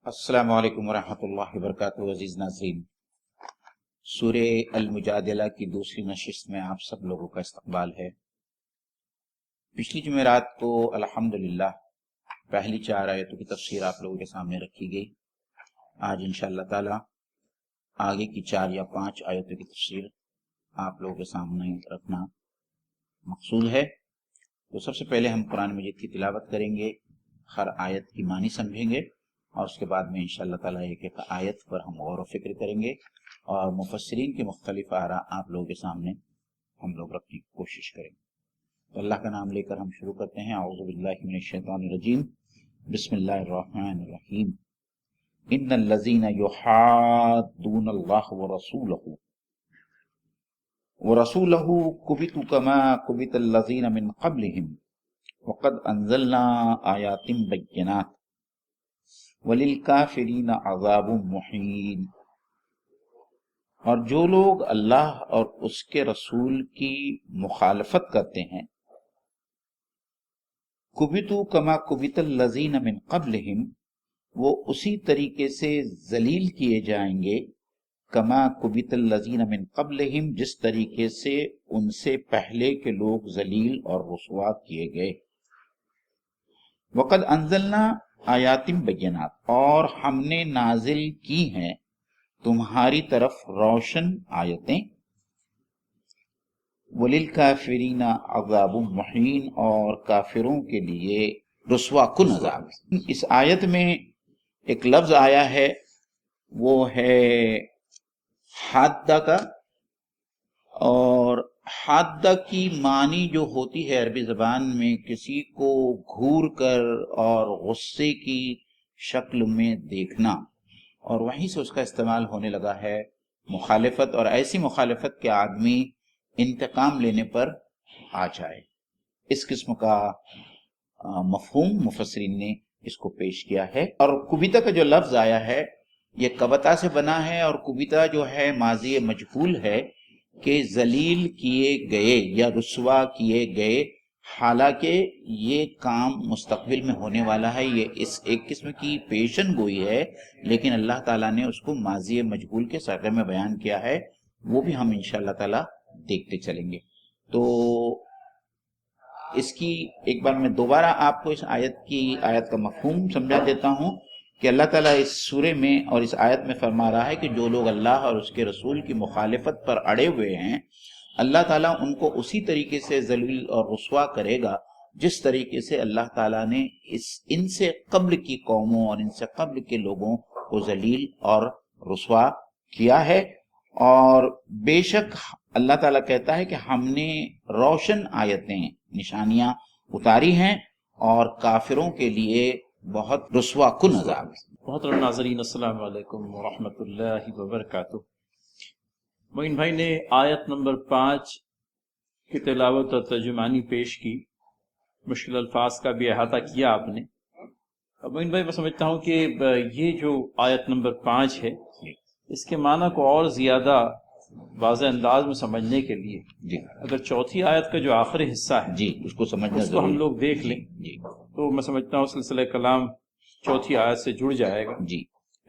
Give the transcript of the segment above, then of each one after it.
السلام علیکم ورحمۃ اللہ وبرکاتہ۔ عزیز ناظرین، سورہ المجادلہ کی دوسری نشست میں آپ سب لوگوں کا استقبال ہے۔ پچھلی جمعرات کو الحمدللہ پہلی 4 آیتوں کی تفسیر آپ لوگوں کے سامنے رکھی گئی۔ آج انشاءاللہ تعالی آگے کی 4 یا 5 آیتوں کی تفسیر آپ لوگوں کے سامنے رکھنا مقصود ہے۔ تو سب سے پہلے ہم قرآن مجید کی تلاوت کریں گے، ہر آیت کی معنی سمجھیں گے، اور اس کے بعد میں انشاءاللہ تعالیٰ ایک ایک آیت پر ہم غور و فکر کریں گے اور مفسرین کی مختلف آراء آپ لوگوں کے سامنے ہم لوگ رکھنے کی کوشش کریں گے۔ تو اللہ کا نام لے کر ہم شروع کرتے ہیں۔ اعوذ باللہ من الشیطان الرجیم، بسم اللہ الرحمن الرحیم۔ ان الذین یحادون اللہ ورسولہ کبتوا کما کبت الذین من قبلہم وقد انزلنا آیات بینات وَلِلْكَافِرِينَ عَذَابٌ مُحِینٌ۔ اور جو لوگ اللہ اور اس کے رسول کی مخالفت کرتے ہیں، کُبِتُوا کما کُبِتَ الَّذِینَ مِن قَبْلِہِم، وہ اسی طریقے سے ذلیل کیے جائیں گے، کما کُبِتَ الَّذِینَ مِن قَبْلِہِم، جس طریقے سے ان سے پہلے کے لوگ ذلیل اور رسوا کیے گئے۔ وَقَدْ أَنزَلْنَا آیات بینات، اور ہم نے نازل کی ہیں تمہاری طرف روشن آیتیں، وَلِلْكَافِرِينَ عَذَابٌ مُحِینٌ، اور کافروں کے لیے رسوا کن عذاب۔ اس آیت میں ایک لفظ آیا ہے، وہ ہے حادہ کا، اور حادہ کی معنی جو ہوتی ہے عربی زبان میں کسی کو گھور کر اور غصے کی شکل میں دیکھنا، اور وہیں سے اس کا استعمال ہونے لگا ہے مخالفت، اور ایسی مخالفت کہ آدمی انتقام لینے پر آ جائے۔ اس قسم کا مفہوم مفسرین نے اس کو پیش کیا ہے۔ اور کبیتا کا جو لفظ آیا ہے یہ کبتا سے بنا ہے، اور کبیتا جو ہے ماضی مجہول ہے کہ ذلیل کیے گئے یا رسوا کیے گئے، حالانکہ یہ کام مستقبل میں ہونے والا ہے، یہ اس ایک قسم کی پیشن گوئی ہے، لیکن اللہ تعالیٰ نے اس کو ماضی مجہول کے سیاق میں بیان کیا ہے، وہ بھی ہم انشاءاللہ تعالیٰ دیکھتے چلیں گے۔ تو اس کی ایک بار میں دوبارہ آپ کو اس آیت کا مفہوم سمجھا دیتا ہوں کہ اللہ تعالیٰ اس سورے میں اور اس آیت میں فرما رہا ہے کہ جو لوگ اللہ اور اس کے رسول کی مخالفت پر اڑے ہوئے ہیں، اللہ تعالیٰ ان کو اسی طریقے سے ذلیل اور رسوا کرے گا جس طریقے سے اللہ تعالیٰ نے ان سے قبل کی قوموں اور ان سے قبل کے لوگوں کو ذلیل اور رسوا کیا ہے۔ اور بے شک اللہ تعالیٰ کہتا ہے کہ ہم نے روشن آیتیں، نشانیاں اتاری ہیں، اور کافروں کے لیے بہت رسوا کن عذاب۔ محترم ناظرین، السلام علیکم ورحمۃ اللہ وبرکاتہ۔ معین بھائی نے آیت نمبر 5 کی تلاوت اور ترجمانی پیش کی، مشکل الفاظ کا بھی احاطہ کیا آپ نے۔ معین بھائی، میں سمجھتا ہوں کہ یہ جو آیت نمبر 5 ہے، اس کے معنی کو اور زیادہ واضح انداز میں سمجھنے کے لیے اگر چوتھی آیت کا جو آخری حصہ ہے اس کو سمجھنا اس کو ہم لوگ دیکھ لیں تو میں سمجھتا ہوں سلسلہ کلام چوتھی آیت سے جڑ جائے گا۔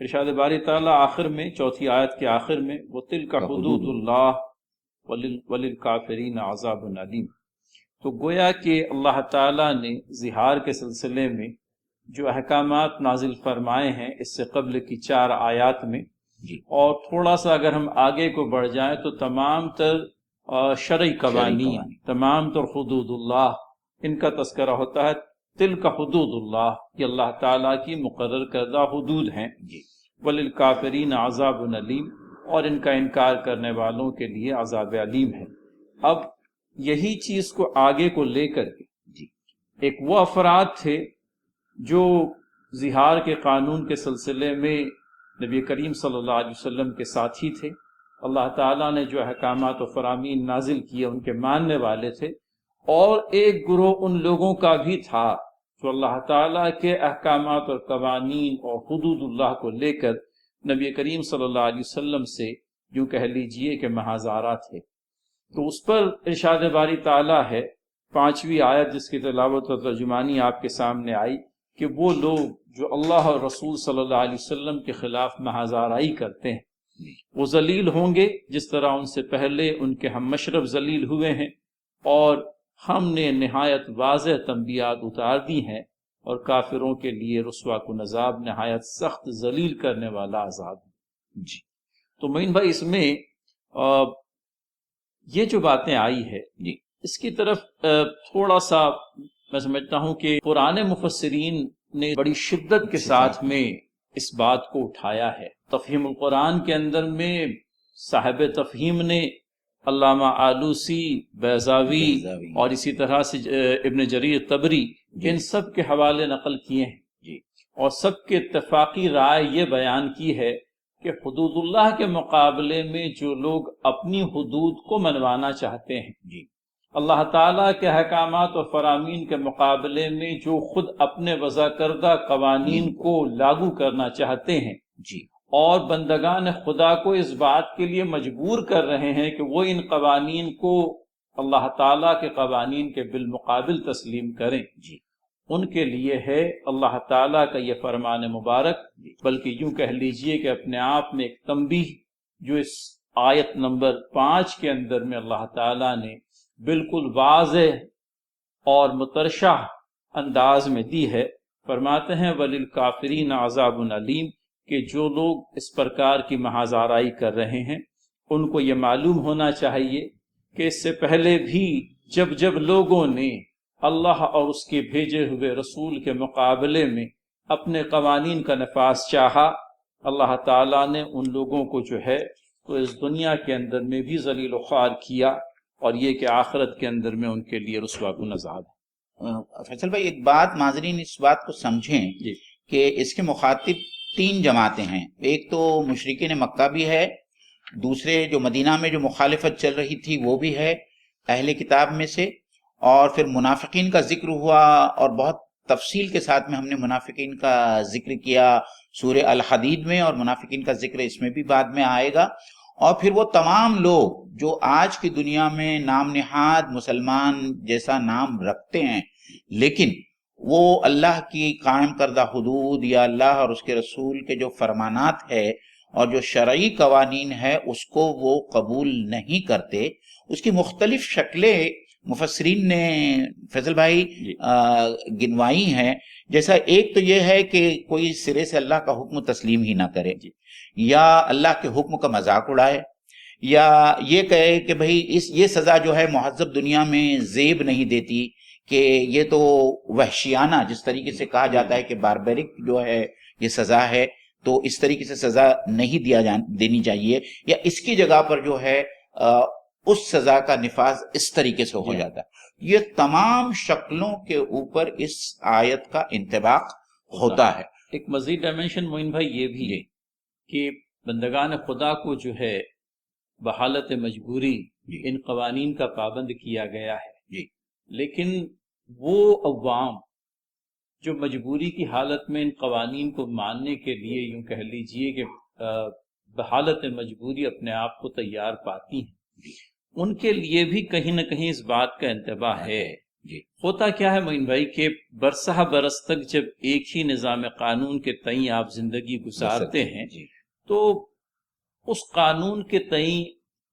ارشاد باری تعالیٰ آخر میں، چوتھی آیت کے آخر میں، وَتِلْكَ حُدُودُ اللَّهِ وَلِلْكَافِرِينَ عَذَابٌ عَلِيمٌ، تو گویا کہ اللہ تعالیٰ نے زہار کے سلسلے میں جو احکامات نازل فرمائے ہیں اس سے قبل کی 4 آیات میں، اور تھوڑا سا اگر ہم آگے کو بڑھ جائیں تو تمام تر شرعی قوانین، تمام تر حدود اللہ، ان کا تذکرہ ہوتا ہے۔ تلک حدود اللہ، یہ اللہ تعالیٰ کی مقرر کردہ حدود ہیں۔ وَلِلْكَافِرِينَ عَذَابٌ عَلِيمٌ، اور ان کا انکار کرنے والوں کے لیے عذاب علیم ہے۔ اب یہی چیز کو آگے کو لے کر کے ایک وہ افراد تھے جو زہار کے قانون کے سلسلے میں نبی کریم صلی اللہ علیہ وسلم کے ساتھی تھے، اللہ تعالیٰ نے جو احکامات و فرامین نازل کیے ان کے ماننے والے تھے، اور ایک گروہ ان لوگوں کا بھی تھا جو اللہ تعالیٰ کے احکامات اور قوانین اور حدود اللہ کو لے کر نبی کریم صلی اللہ علیہ وسلم سے جو کہہ لیجئے کہ محاذارہ تھے۔ تو اس پر ارشاد باری تعالیٰ ہے 5ویں آیت جس کی تلاوت اور ترجمانی آپ کے سامنے آئی کہ وہ لوگ جو اللہ اور رسول صلی اللہ علیہ وسلم کے خلاف محاذ آرائی کرتے ہیں وہ ذلیل ہوں گے جس طرح ان سے پہلے ان کے ہم مشرب ذلیل ہوئے ہیں، اور ہم نے نہایت واضح تنبیہات اتار دی ہیں، اور کافروں کے لیے رسوا کن عذاب نہایت سخت ذلیل کرنے والا عذاب ہے۔ جی تو معین بھائی اس میں یہ جو باتیں آئی ہے جی اس کی طرف تھوڑا سا میں سمجھتا ہوں کہ پرانے مفسرین نے بڑی شدت کے ساتھ میں اس بات کو اٹھایا ہے۔ تفہیم القرآن کے اندر میں صاحب تفہیم نے علامہ آلوسی، بیضاوی اور اسی طرح سے ابن جریر طبری ان سب کے حوالے نقل کیے ہیں، اور سب کے اتفاقی رائے یہ بیان کی ہے کہ حدود اللہ کے مقابلے میں جو لوگ اپنی حدود کو منوانا چاہتے ہیں، اللہ تعالیٰ کے احکامات اور فرامین کے مقابلے میں جو خود اپنے وضع کردہ قوانین کو لاگو کرنا چاہتے ہیں اور بندگان خدا کو اس بات کے لیے مجبور کر رہے ہیں کہ وہ ان قوانین کو اللہ تعالیٰ کے قوانین کے بالمقابل تسلیم کریں، ان کے لیے ہے اللہ تعالیٰ کا یہ فرمان مبارک، بلکہ یوں کہہ لیجئے کہ اپنے آپ میں ایک تنبیہ جو اس آیت نمبر 5 کے اندر میں اللہ تعالیٰ نے بالکل واضح اور مترشح انداز میں دی ہے۔ فرماتے ہیں وَلِلْكَافِرِينَ عَذَابٌ عَلِيمٌ، کہ جو لوگ اس پرکار کی محاذ آرائی کر رہے ہیں ان کو یہ معلوم ہونا چاہیے کہ اس سے پہلے بھی جب لوگوں نے اللہ اور اس کے بھیجے ہوئے رسول کے مقابلے میں اپنے قوانین کا نفاذ چاہا، اللہ تعالیٰ نے ان لوگوں کو جو ہے تو اس دنیا کے اندر میں بھی ذلیل و خوار کیا، اور یہ کہ آخرت کے اندر میں ان کے لیے رسوا کن عذاب ہے۔ فیصل بھائی ایک بات ناظرین اس بات کو سمجھیں کہ اس کے مخاطب 3 جماعتیں ہیں، ایک تو مشرکین مکہ بھی ہے، دوسرے جو مدینہ میں جو مخالفت چل رہی تھی وہ بھی ہے اہل کتاب میں سے، اور پھر منافقین کا ذکر ہوا، اور بہت تفصیل کے ساتھ میں ہم نے منافقین کا ذکر کیا سورہ الحدید میں، اور منافقین کا ذکر اس میں بھی بعد میں آئے گا، اور پھر وہ تمام لوگ جو آج کی دنیا میں نام نہاد مسلمان جیسا نام رکھتے ہیں لیکن وہ اللہ کی قائم کردہ حدود یا اللہ اور اس کے رسول کے جو فرمانات ہے اور جو شرعی قوانین ہے اس کو وہ قبول نہیں کرتے، اس کی مختلف شکلیں مفسرین نے فیصل بھائی گنوائی ہیں۔ جیسا ایک تو یہ ہے کہ کوئی سرے سے اللہ کا حکم تسلیم ہی نہ کرے، یا اللہ کے حکم کا مذاق اڑائے، یا یہ کہے کہ بھئی یہ سزا جو ہے مہذب دنیا میں زیب نہیں دیتی، کہ یہ تو وحشیانہ جس طریقے سے کہا جاتا ہے کہ باربیرک جو ہے یہ سزا ہے، تو اس طریقے سے سزا نہیں دینی چاہیے، یا اس کی جگہ پر جو ہے اس سزا کا نفاذ اس طریقے سے ہو جاتا ہے۔ یہ تمام شکلوں کے اوپر اس آیت کا انطباق ہوتا ہے۔ ایک مزید ڈائمنشن معین بھائی یہ بھی ہے کہ بندگان خدا کو جو ہے بحالت مجبوری ان قوانین کا پابند کیا گیا ہے، لیکن وہ عوام جو مجبوری کی حالت میں ان قوانین کو ماننے کے لیے یوں کہہ لیجئے کہ بحالت مجبوری اپنے آپ کو تیار پاتی ہیں، ان کے لیے بھی کہیں نہ کہیں اس بات کا انتباہ ہے۔ ہوتا کیا ہے معین بھائی کہ برسہ برس تک جب ایک ہی نظام قانون کے تئیں آپ زندگی گزارتے ہیں تو اس قانون کے تئیں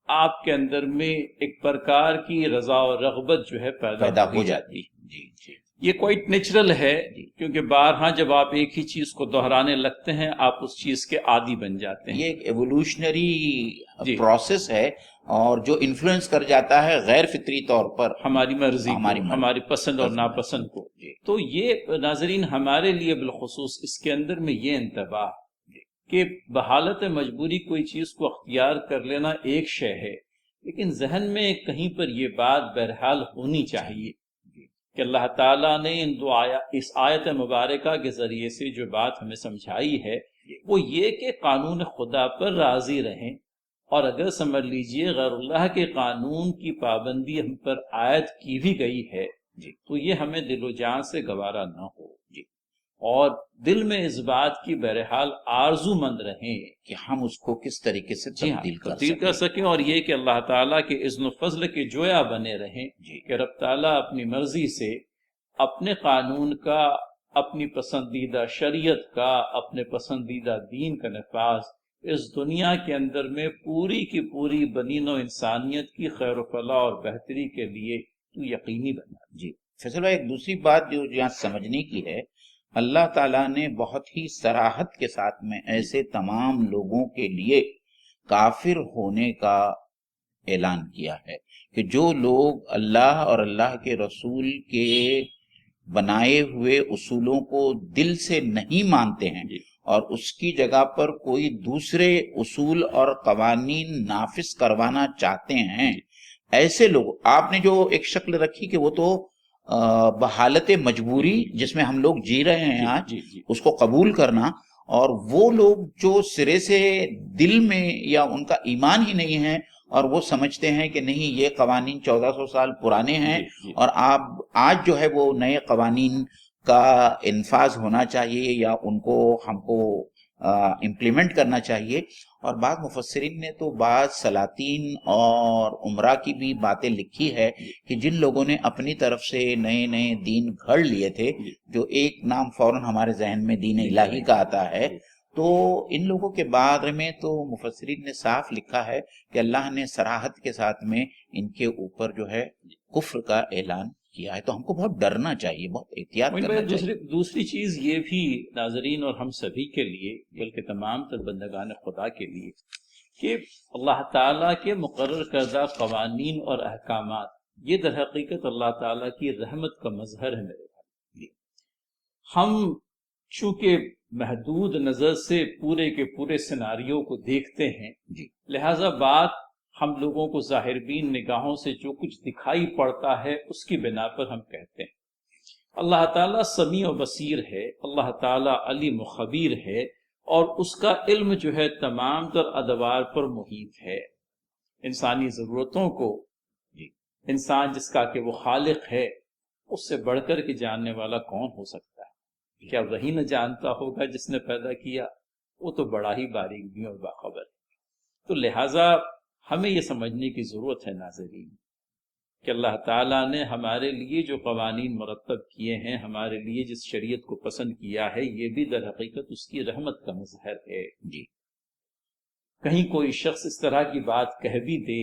آپ کے اندر میں ایک پرکار کی رضا و رغبت جو ہے پیدا ہو جاتی ہے۔ یہ کوئٹ نیچرل ہے، کیونکہ بارہا جب آپ ایک ہی چیز کو دہرانے لگتے ہیں آپ اس چیز کے عادی بن جاتے ہیں۔ یہ ایک ایوولوشنری پروسیس ہے، اور جو انفلوئنس کر جاتا ہے غیر فطری طور پر ہماری مرضی، ہماری پسند اور ناپسند کو۔ تو یہ ناظرین ہمارے لیے بالخصوص اس کے اندر میں یہ انتباہ کہ بحالت مجبوری کوئی چیز کو اختیار کر لینا ایک شے ہے، لیکن ذہن میں کہیں پر یہ بات بہرحال ہونی چاہیے کہ اللہ تعالیٰ نے اس آیت مبارکہ کے ذریعے سے جو بات ہمیں سمجھائی ہے وہ یہ کہ قانون خدا پر راضی رہیں، اور اگر سمجھ لیجئے غیر اللہ کے قانون کی پابندی ہم پر عائد کی بھی گئی ہے تو یہ ہمیں دل و جان سے گوارا نہ ہو، اور دل میں اس بات کی بہرحال آرزو مند رہیں کہ ہم اس کو کس طریقے سے تبدیل کر سکیں، اور یہ کہ اللہ تعالیٰ کے اذن و فضل کے جویا بنے رہیں کہ رب تعالیٰ اپنی مرضی سے اپنے قانون کا اپنی پسندیدہ شریعت کا، اپنے پسندیدہ دین کا نفاذ اس دنیا کے اندر میں پوری کی پوری بنی نوع انسانیت کی خیر و فلاح اور بہتری کے لیے تو یقینی بنا۔ جی فیصل بھائی، ایک دوسری بات جو یہاں سمجھنے کی ہے، اللہ تعالیٰ نے بہت ہی صراحت کے ساتھ میں ایسے تمام لوگوں کے لیے کافر ہونے کا اعلان کیا ہے کہ جو لوگ اللہ اور اللہ کے رسول کے بنائے ہوئے اصولوں کو دل سے نہیں مانتے ہیں اور اس کی جگہ پر کوئی دوسرے اصول اور قوانین نافذ کروانا چاہتے ہیں، ایسے لوگ، آپ نے جو ایک شکل رکھی کہ وہ تو بحالت مجبوری جس میں ہم لوگ جی رہے ہیں آج، اس کو قبول کرنا، اور وہ لوگ جو سرے سے دل میں یا ان کا ایمان ہی نہیں ہے اور وہ سمجھتے ہیں کہ نہیں یہ قوانین 1400 سال پرانے ہیں اور آج جو ہے وہ نئے قوانین کا انفاذ ہونا چاہیے یا ان کو ہم کو امپلیمنٹ کرنا چاہیے۔ اور بعض مفسرین نے تو بعض سلاطین اور عمرا کی بھی باتیں لکھی ہے کہ جن لوگوں نے اپنی طرف سے نئے نئے دین گھڑ لیے تھے، جو ایک نام فوراً ہمارے ذہن میں دین الہی کا آتا ہے، تو ان لوگوں کے بارے میں تو مفسرین نے صاف لکھا ہے کہ اللہ نے صراحت کے ساتھ میں ان کے اوپر جو ہے کفر کا اعلان کیا ہے۔ تو ہم کو بہت ڈرنا چاہیے، بہت احتیاط کرنا چاہیے۔ دوسری چیز یہ بھی ناظرین اور ہم سبھی کے لیے، بلکہ تمام تر بندگان خدا کے لیے، کہ اللہ تعالیٰ کے مقرر کردہ قوانین اور احکامات یہ در حقیقت اللہ تعالیٰ کی رحمت کا مظہر ہے میرے بھائی۔ ہم چونکہ محدود نظر سے پورے کے پورے سیناریو کو دیکھتے ہیں، لہذا بات ہم لوگوں کو ظاہر بین نگاہوں سے جو کچھ دکھائی پڑتا ہے اس کی بنا پر ہم کہتے ہیں۔ اللہ تعالیٰ سمیع و بصیر ہے، اللہ تعالیٰ علیم و خبیر ہے، اور اس کا علم جو ہے تمام تر ادوار پر محیط ہے۔ انسانی ضرورتوں کو انسان جس کا کہ وہ خالق ہے، اس سے بڑھ کر کے جاننے والا کون ہو سکتا ہے؟ کیا وہی نہ جانتا ہوگا جس نے پیدا کیا؟ وہ تو بڑا ہی باریک بھی اور باخبر ہے۔ تو لہٰذا ہمیں یہ سمجھنے کی ضرورت ہے ناظرین کہ اللہ تعالیٰ نے ہمارے لیے جو قوانین مرتب کیے ہیں، ہمارے لیے جس شریعت کو پسند کیا ہے، یہ بھی در حقیقت اس کی رحمت کا مظہر ہے۔ کہیں کوئی شخص اس طرح کی بات کہہ بھی دے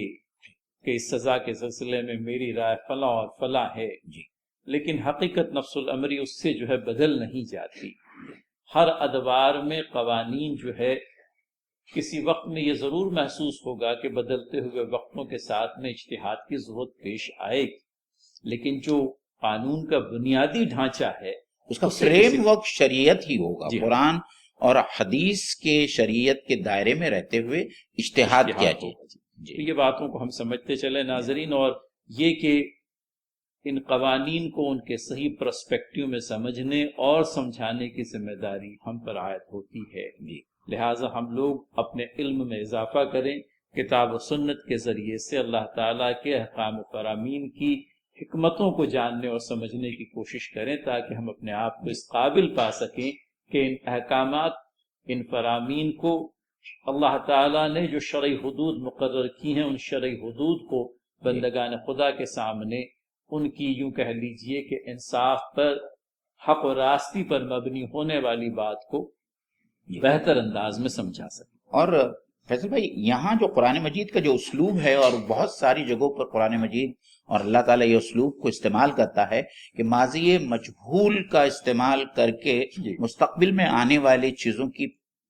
کہ اس سزا کے سلسلے میں میری رائے فلاں اور فلاں ہے، لیکن حقیقت نفس الامری اس سے جو ہے بدل نہیں جاتی۔ ہر ادوار میں قوانین جو ہے کسی وقت میں یہ ضرور محسوس ہوگا کہ بدلتے ہوئے وقتوں کے ساتھ میں اجتہاد کی ضرورت پیش آئے گی، لیکن جو قانون کا بنیادی ڈھانچہ ہے اس کا فریم ورک شریعت ہی ہوگا۔ قرآن اور حدیث کے شریعت کے دائرے میں رہتے ہوئے اجتہاد کیا جائے۔ یہ باتوں کو ہم سمجھتے چلے ناظرین، اور یہ کہ ان قوانین کو ان کے صحیح پرسپیکٹیو میں سمجھنے اور سمجھانے کی ذمہ داری ہم پر عائد ہوتی ہے۔ لہٰذا ہم لوگ اپنے علم میں اضافہ کریں، کتاب و سنت کے ذریعے سے اللہ تعالیٰ کے احکام و فرامین کی حکمتوں کو جاننے اور سمجھنے کی کوشش کریں، تاکہ ہم اپنے آپ کو اس قابل پا سکیں کہ ان احکامات، ان فرامین کو اللہ تعالیٰ نے جو شرعی حدود مقرر کی ہیں، ان شرعی حدود کو بندگان خدا کے سامنے ان کی یوں کہہ لیجئے کہ انصاف پر، حق و راستی پر مبنی ہونے والی بات کو بہتر انداز میں سمجھا سکیں۔ اور فیصل بھائی، یہاں جو قرآن مجید کا جو اسلوب ہے، اور بہت ساری جگہوں پر قرآن مجید اور اللہ تعالیٰ یہ اسلوب کو استعمال کرتا ہے کہ ماضی مجہول کا استعمال کر کے مستقبل میں آنے والی چیزوں کی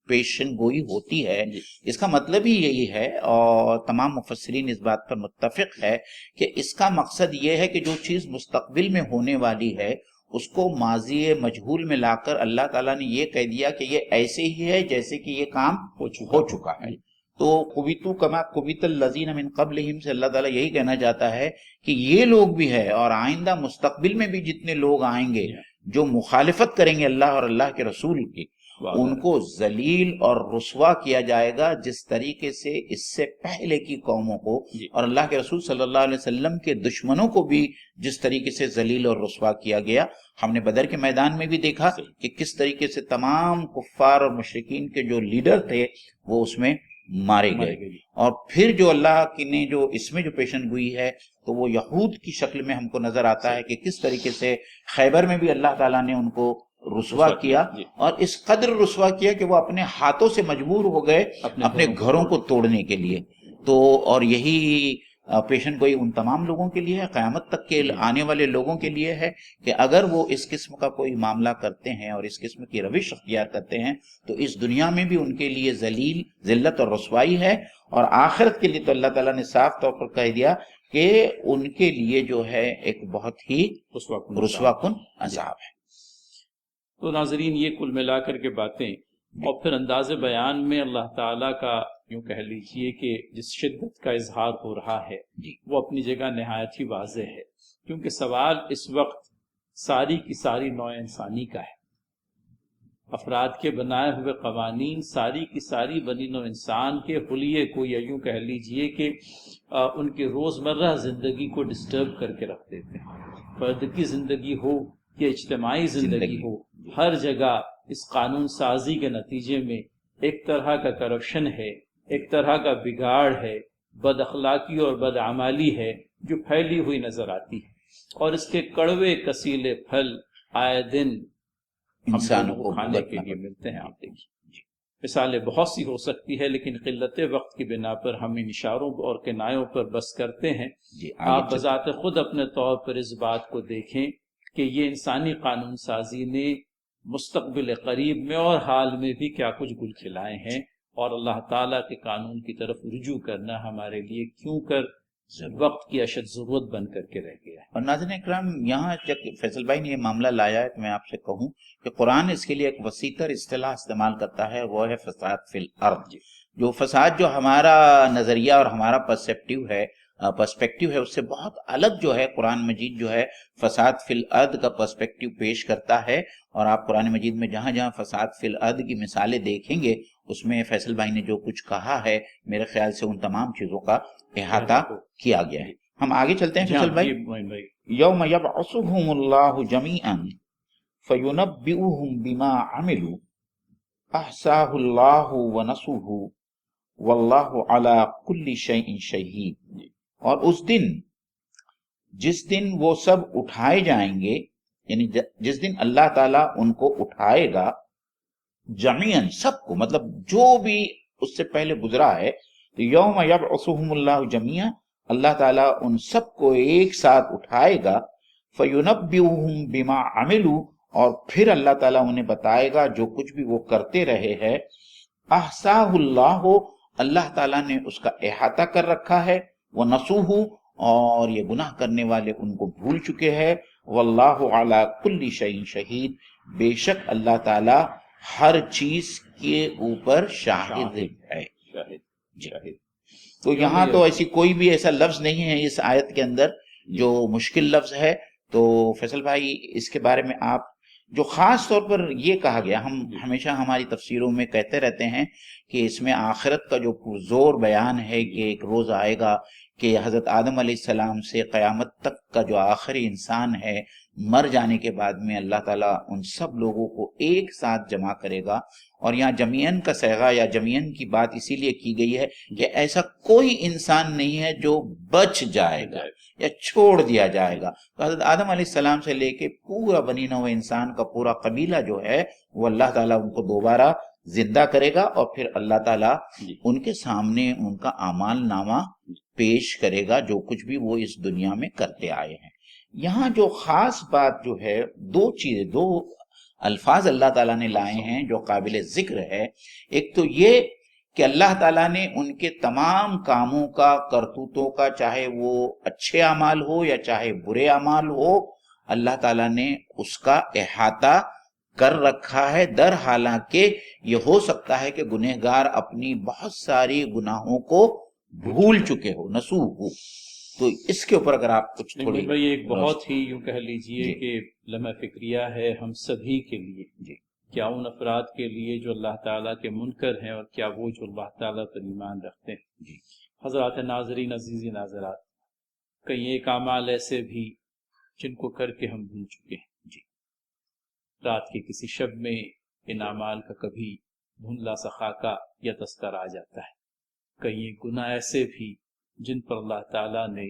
پیشن گوئی ہوتی ہے۔ اس کا مطلب ہی یہی ہے، اور تمام مفسرین اس بات پر متفق ہے کہ اس کا مقصد یہ ہے کہ جو چیز مستقبل میں ہونے والی ہے اس کو ماضی مجہول میں لا کر اللہ تعالیٰ نے یہ کہہ دیا کہ یہ ایسے ہی ہے جیسے کہ یہ کام ہو چکا ہے۔ تو قبیتو کما قبیت الذین من قبلہم سے اللہ تعالیٰ یہی کہنا چاہتا ہے کہ یہ لوگ بھی ہے، اور آئندہ مستقبل میں بھی جتنے لوگ آئیں گے جو مخالفت کریں گے اللہ اور اللہ کے رسول کی، ان کو ذلیل اور رسوا کیا جائے گا، جس طریقے سے اس سے پہلے کی قوموں کو اور اللہ کے رسول صلی اللہ علیہ وسلم کے دشمنوں کو بھی جس طریقے سے ذلیل اور رسوا کیا گیا۔ ہم نے بدر کے میدان میں بھی دیکھا کہ کس طریقے سے تمام کفار اور مشرکین کے جو لیڈر تھے وہ اس میں مارے گئے، اور پھر جو اللہ کی نے جو اس میں جو پیشن گوئی ہے تو وہ یہود کی شکل میں ہم کو نظر آتا ہے کہ کس طریقے سے خیبر میں بھی اللہ تعالیٰ نے ان کو رسوا کیا، اور اس قدر رسوا کیا کہ وہ اپنے ہاتھوں سے مجبور ہو گئے اپنے گھروں کو توڑنے کے لیے. تو اور یہی پیشن گوئی ان تمام لوگوں کے لیے ہے، قیامت تک کے آنے والے لوگوں کے لیے ہے، کہ اگر وہ اس قسم کا کوئی معاملہ کرتے ہیں اور اس قسم کی روش اختیار کرتے ہیں تو اس دنیا میں بھی ان کے لیے ذلت اور رسوائی ہے، اور آخرت کے لیے تو اللہ تعالیٰ نے صاف طور پر کہہ دیا کہ ان کے لیے جو ہے ایک بہت ہی رسوا کن عذاب ہے. تو ناظرین، یہ کل ملا کر کے باتیں، اور پھر انداز بیان میں اللہ تعالیٰ کا یوں کہہ لیجئے کہ جس شدت کا اظہار ہو رہا ہے وہ اپنی جگہ نہایت ہی واضح ہے، کیونکہ سوال اس وقت ساری کی ساری نوع انسانی کا ہے. افراد کے بنائے ہوئے قوانین ساری کی ساری بنی نوع انسان کے حلیے کو، یا یوں کہہ لیجئے کہ ان کی روزمرہ زندگی کو ڈسٹرب کر کے رکھ دیتے ہیں. فرد کی زندگی ہو یا اجتماعی زندگی ہو، ہر جگہ اس قانون سازی کے نتیجے میں ایک طرح کا کرپشن ہے، ایک طرح کا بگاڑ ہے، بد اخلاقی اور بد عمالی ہے جو پھیلی ہوئی نظر آتی ہے، اور اس کے کڑوے کسیلے پھل آئے دن انسانوں کو کھانے کے لیے ملتے ہیں. آپ دیکھیے، مثالیں بہت سی ہو سکتی ہے، لیکن قلت وقت کی بنا پر ہم ان اشاروں اور کنایوں پر بس کرتے ہیں. آپ بذات خود اپنے طور پر اس بات کو دیکھیں کہ یہ انسانی قانون سازی نے مستقبل قریب میں اور حال میں بھی کیا کچھ گل کھلائے ہیں، اور اللہ تعالیٰ کے قانون کی طرف رجوع کرنا ہمارے لیے کیوں کر وقت کی اشد ضرورت بن کر کے رہ گیا ہے. اور ناظرین اکرام، یہاں جب فیصل بھائی نے یہ معاملہ لایا ہے تو میں آپ سے کہوں کہ قرآن اس کے لیے ایک وسیع تر اصطلاح استعمال کرتا ہے، وہ ہے فساد فی الارض. جو فساد، جو ہمارا نظریہ اور ہمارا پرسپیکٹیو ہے اس سے بہت الگ جو ہے قرآن مجید جو ہے فساد فی الارض کا پرسپیکٹیو پیش کرتا ہے. اور آپ قرآن مجید میں جہاں جہاں فساد فی الارض کی مثالیں دیکھیں گے اس میں فیصل بھائی نے جو کچھ کہا ہے میرے خیال سے ان تمام چیزوں کا احاطہ کیا گیا ہے. ہم آگے چلتے ہیں فیصل بھائی. یوم یبعثهم اللہ جمیعا فینبئهم بما عملوا احصاہ اللہ ونسوہ واللہ علی کل شیء شہید. اور اس دن، جس دن وہ سب اٹھائے جائیں گے، یعنی جس دن اللہ تعالیٰ ان کو اٹھائے گا جمیعاً، سب کو، مطلب جو بھی اس سے پہلے گزرا ہے، تو یوم یبعثهم اللہ جمیعاً، اللہ تعالیٰ ان سب کو ایک ساتھ اٹھائے گا. فینبئهم بما عملوا، اور پھر اللہ تعالیٰ انہیں بتائے گا جو کچھ بھی وہ کرتے رہے ہیں. احصاہ اللہ، اللہ تعالیٰ نے اس کا احاطہ کر رکھا ہے. ونسوہ، اور یہ گناہ کرنے والے ان کو بھول چکے ہیں. واللہ علی کل شیء شہید، بے شک اللہ تعالیٰ ہر چیز کے اوپر شاہد ہے. تو یہاں تو ایسی کوئی بھی ایسا لفظ نہیں ہے اس آیت کے اندر جو مشکل لفظ ہے. تو فیصل بھائی اس کے بارے میں آپ، جو خاص طور پر یہ کہا گیا، ہم ہمیشہ ہماری تفسیروں میں کہتے رہتے ہیں کہ اس میں آخرت کا جو زور بیان ہے کہ ایک روز آئے گا کہ حضرت آدم علیہ السلام سے قیامت تک کا جو آخری انسان ہے، مر جانے کے بعد میں اللہ تعالیٰ ان سب لوگوں کو ایک ساتھ جمع کرے گا. اور یہاں جمیعاً کا صیغہ یا جمیعاً کی بات اسی لیے کی گئی ہے کہ ایسا کوئی انسان نہیں ہے جو بچ جائے گا یا چھوڑ دیا جائے گا. تو حضرت آدم علیہ السلام سے لے کے پورا بنی نوع انسان کا پورا قبیلہ جو ہے وہ اللہ تعالیٰ ان کو دوبارہ زندہ کرے گا، اور پھر اللہ تعالیٰ ان کے سامنے ان کا اعمال نامہ پیش کرے گا جو کچھ بھی وہ اس دنیا میں کرتے آئے ہیں. یہاں جو خاص بات جو ہے، دو الفاظ اللہ تعالیٰ نے لائے ہیں جو قابل ذکر ہے. ایک تو یہ کہ اللہ تعالیٰ نے ان کے تمام کاموں کا، کرتوتوں کا، چاہے وہ اچھے اعمال ہو یا چاہے برے اعمال ہو، اللہ تعالیٰ نے اس کا احاطہ کر رکھا ہے. در حالانکہ یہ ہو سکتا ہے کہ گنہگار اپنی بہت ساری گناہوں کو بھول چکے ہو، نسو ہو. تو اس کے اوپر اگر آپ کچھ تھوڑی، بھائی ایک بہت ہی یوں کہہ لیجئے کہ لمحہ فکریہ ہے ہم سبھی کے لیے، کیا ان افراد کے لیے جو اللہ تعالیٰ کے منکر ہیں، اور کیا وہ جو اللہ تعالیٰ پر ایمان رکھتے ہیں. حضرات ناظرین، عزیزی ناظرات، کئی ایک اعمال ایسے بھی جن کو کر کے ہم بھول چکے ہیں. رات کے کسی شب میں ان اعمال کا کبھی دھندلا سا خاکہ یا تذکرہ آ جاتا ہے. کئی ایک گناہ ایسے بھی جن پر اللہ تعالیٰ نے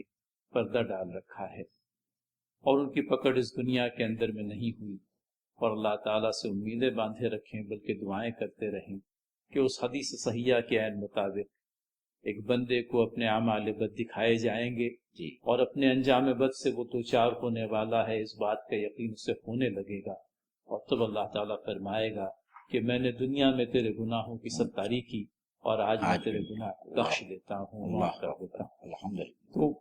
پردہ ڈال رکھا ہے اور ان کی پکڑ اس دنیا کے اندر میں نہیں ہوئی، اور اللہ تعالیٰ سے امیدیں باندھے رکھیں، بلکہ دعائیں کرتے رہیں کہ اس حدیث صحیحہ کے عین مطابق ایک بندے کو اپنے اعمال بد دکھائے جائیں گے اور اپنے انجام بد سے وہ دوچار ہونے والا ہے، اس بات کا یقین اسے ہونے لگے گا، اور تب اللہ تعالیٰ فرمائے گا کہ میں نے دنیا میں تیرے گناہوں کی ستاری کی اور آج میں تیرے گناہ بخش دیتا ہوں، معاف کر دیتا ہوں۔ الحمدللہ۔ تو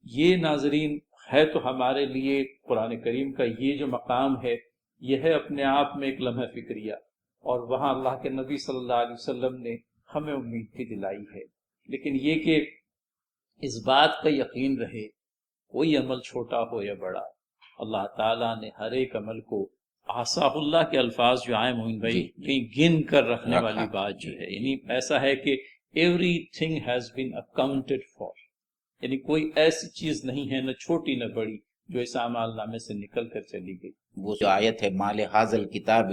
یہ ناظرین ہے تو ہمارے لیے قرآن کریم کا یہ جو مقام ہے، یہ ہے اپنے آپ میں ایک لمحہ فکریہ، اور وہاں اللہ کے نبی صلی اللہ علیہ وسلم نے ہمیں امید بھی دلائی ہے، لیکن یہ کہ اس بات کا یقین رہے، کوئی عمل چھوٹا ہو یا بڑا، اللہ تعالیٰ نے ہر ایک عمل کو احصاہ اللہ کے الفاظ جو آئے مومن بھائی کہیں گن کر رکھنے والی بات جو ہے، یعنی ایسا ہے کہ every thing has been accounted for, یعنی کوئی ایسی چیز نہیں ہے نہ چھوٹی نہ بڑی جو اس اعمال نامے سے نکل کر چلی گئی۔ وہ جو آیت ہے مال حاضل کتاب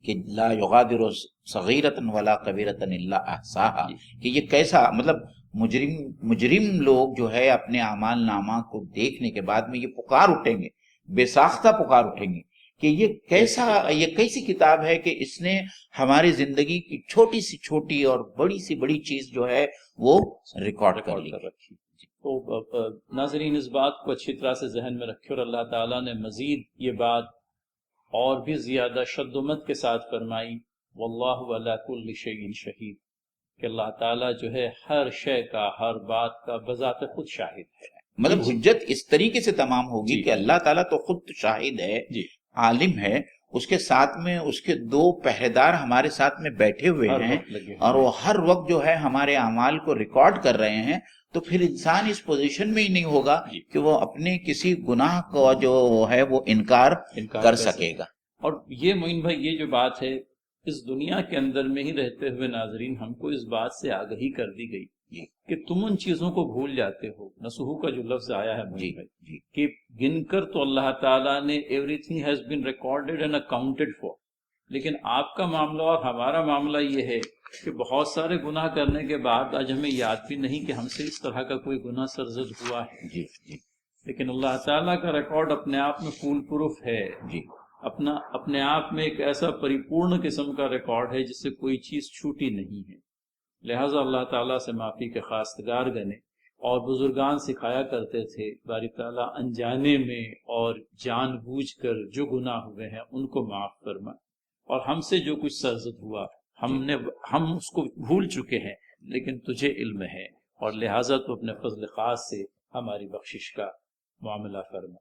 کہ لا یغادر صغیرۃ ولا کبیرۃ الا احصاها، کہ یہ کیسا مطلب مجرم لوگ جو ہے اپنے اعمال نامہ کو دیکھنے کے بعد میں یہ پکار اٹھیں گے، بے ساختہ پکار اٹھیں گے کہ یہ کیسی کتاب ہے کہ اس نے ہماری زندگی کی چھوٹی سی چھوٹی اور بڑی سی بڑی چیز جو ہے وہ ریکارڈ کر رکھی۔ تو ناظرین اس بات کو اچھی طرح سے ذہن میں رکھے، اور اللہ تعالیٰ نے مزید یہ بات اور بھی زیادہ شدت کے ساتھ فرمائی، واللہ علی کل شیء شہید، کہ اللہ تعالیٰ جو ہے ہر شے کا، ہر بات کا بذات خود شاہد ہے۔ مطلب حجت اس طریقے سے تمام ہوگی کہ اللہ تعالیٰ تو خود شاہد ہے، عالم ہے، اس کے ساتھ میں اس کے دو پہریدار ہمارے ساتھ میں بیٹھے ہوئے ہیں، اور وہ ہر وقت جو ہے ہمارے اعمال کو ریکارڈ کر رہے ہیں، تو پھر انسان اس پوزیشن میں ہی نہیں ہوگا کہ وہ اپنے کسی گناہ کو جو ہے وہ انکار کر سکے گا۔ اور یہ معین بھائی یہ جو بات ہے اس دنیا کے اندر میں ہی رہتے ہوئے ناظرین ہم کو اس بات سے آگہی کر دی گئی کہ تم ان چیزوں کو بھول جاتے ہو۔ نسوح کا جو لفظ آیا ہے معین بھائی کہ گن کر تو اللہ تعالیٰ نے every thing has been recorded and accounted for, لیکن آپ کا معاملہ اور ہمارا معاملہ یہ ہے کہ بہت سارے گناہ کرنے کے بعد آج ہمیں یاد بھی نہیں کہ ہم سے اس طرح کا کوئی گناہ سرزد ہوا ہے، لیکن اللہ تعالیٰ کا ریکارڈ اپنے آپ میں فول پروف ہے، اپنے آپ میں ایک ایسا پریپورن قسم کا ریکارڈ ہے جس سے کوئی چیز چھوٹی نہیں ہے۔ لہٰذا اللہ تعالیٰ سے معافی کے خواستگار گنے، اور بزرگان سکھایا کرتے تھے باری تعالیٰ انجانے میں اور جان بوجھ کر جو گناہ ہوئے ہیں ان کو معاف فرما، اور ہم سے جو کچھ سرزد ہوا ہم اس کو بھول چکے ہیں، لیکن تجھے علم ہے، اور لہٰذا تو اپنے فضل خاص سے ہماری بخشش کا معاملہ فرما۔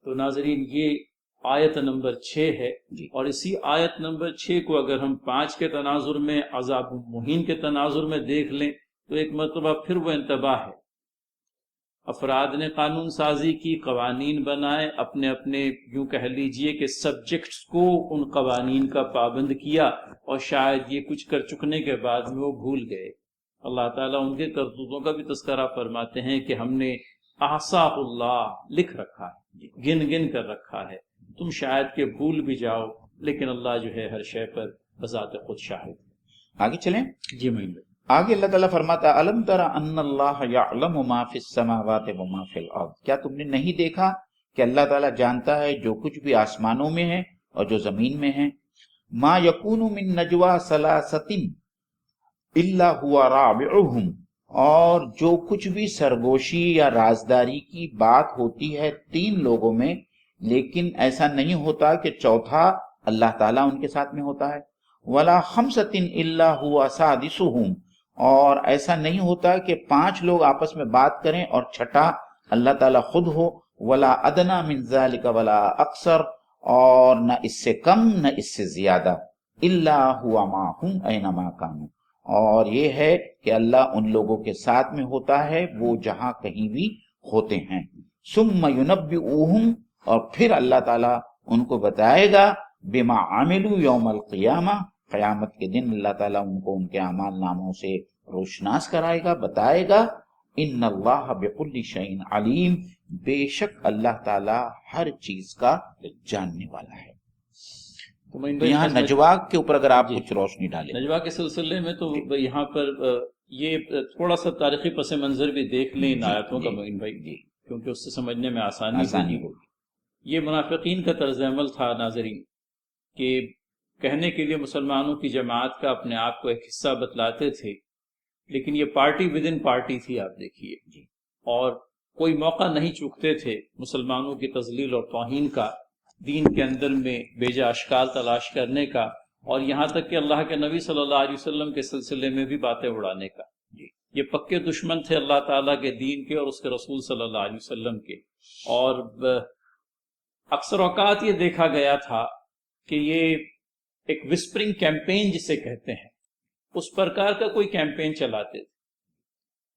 تو ناظرین یہ آیت نمبر 6 ہے، اور اسی آیت نمبر 6 کو اگر ہم 5 کے تناظر میں، عذاب مہین کے تناظر میں دیکھ لیں تو ایک مرتبہ پھر وہ انتباہ ہے۔ افراد نے قانون سازی کی، قوانین بنائے، اپنے یوں کہہ لیجئے کہ سبجیکٹس کو ان قوانین کا پابند کیا، اور شاید یہ کچھ کر چکنے کے بعد میں وہ بھول گئے۔ اللہ تعالیٰ ان کے کرتوتوں کا بھی تذکرہ فرماتے ہیں کہ ہم نے احصاہ اللہ لکھ رکھا ہے، گن گن کر رکھا ہے، تم شاید کہ بھول بھی جاؤ، لیکن اللہ جو ہے ہر شے پر بذات خود شاہد ہے۔ آگے چلیں۔ جی معین بھائی۔ آگے اللہ تعالیٰ فرماتا الم تر ان اللہ یعلم ما فی السماوات وما فی الارض، کیا تم نے نہیں دیکھا کہ اللہ تعالیٰ جانتا ہے جو کچھ بھی آسمانوں میں ہے اور جو زمین میں ہے۔ ما یکون من نجوا ثلاثۃ الا هو رابعهم، اور جو کچھ بھی سرگوشی یا رازداری کی بات ہوتی ہے 3 لوگوں میں، لیکن ایسا نہیں ہوتا کہ چوتھا اللہ تعالیٰ ان کے ساتھ میں ہوتا ہے۔ ولا خمسۃ الا هو سادسهم، اور ایسا نہیں ہوتا کہ 5 لوگ آپس میں بات کریں اور چھٹا اللہ تعالیٰ خود ہو۔ ولا ادنا من ذلك ولا اکثر، اور نہ اس سے کم نہ اس سے زیادہ۔ الا هو معهم اینما کانوا، اور یہ ہے کہ اللہ ان لوگوں کے ساتھ میں ہوتا ہے وہ جہاں کہیں بھی ہوتے ہیں۔ ثم ينبئهم، اور پھر اللہ تعالیٰ ان کو بتائے گا بما عملوا یوم القیامہ، قیامت کے دن اللہ تعالیٰ ان کو ان کے اعمال ناموں سے روشناس کرائے گا، بتائے گا۔ ان اللہ بکل شیء علیم، بے شک اللہ تعالیٰ ہر چیز کا جاننے والا ہے۔ تو یہاں نجوا کے اوپر اگر آپ کچھ روشنی ڈالیں، نجوا کے سلسلے میں تو یہاں پر یہ تھوڑا سا تاریخی پس منظر بھی دیکھ لیں ان آیتوں کا معین بھائی، کیونکہ اس سے سمجھنے میں آسانی ہوگی۔ یہ منافقین کا طرز عمل تھا ناظرین کہ کہنے کے لیے مسلمانوں کی جماعت کا اپنے آپ کو ایک حصہ بتلاتے تھے، لیکن یہ پارٹی ود ان پارٹی تھی، آپ دیکھیے، اور کوئی موقع نہیں چوکتے تھے مسلمانوں کی تذلیل اور توہین کا، دین کے اندر میں بیجا اشکال تلاش کرنے کا، اور یہاں تک کہ اللہ کے نبی صلی اللہ علیہ وسلم کے سلسلے میں بھی باتیں اڑانے کا۔ یہ پکے دشمن تھے اللہ تعالیٰ کے دین کے اور اس کے رسول صلی اللہ علیہ وسلم کے، اور اکثر اوقات یہ دیکھا گیا تھا کہ یہ ایک وسپرنگ کیمپین جسے کہتے ہیں، اس پرکار کا کوئی کیمپین چلاتے تھے۔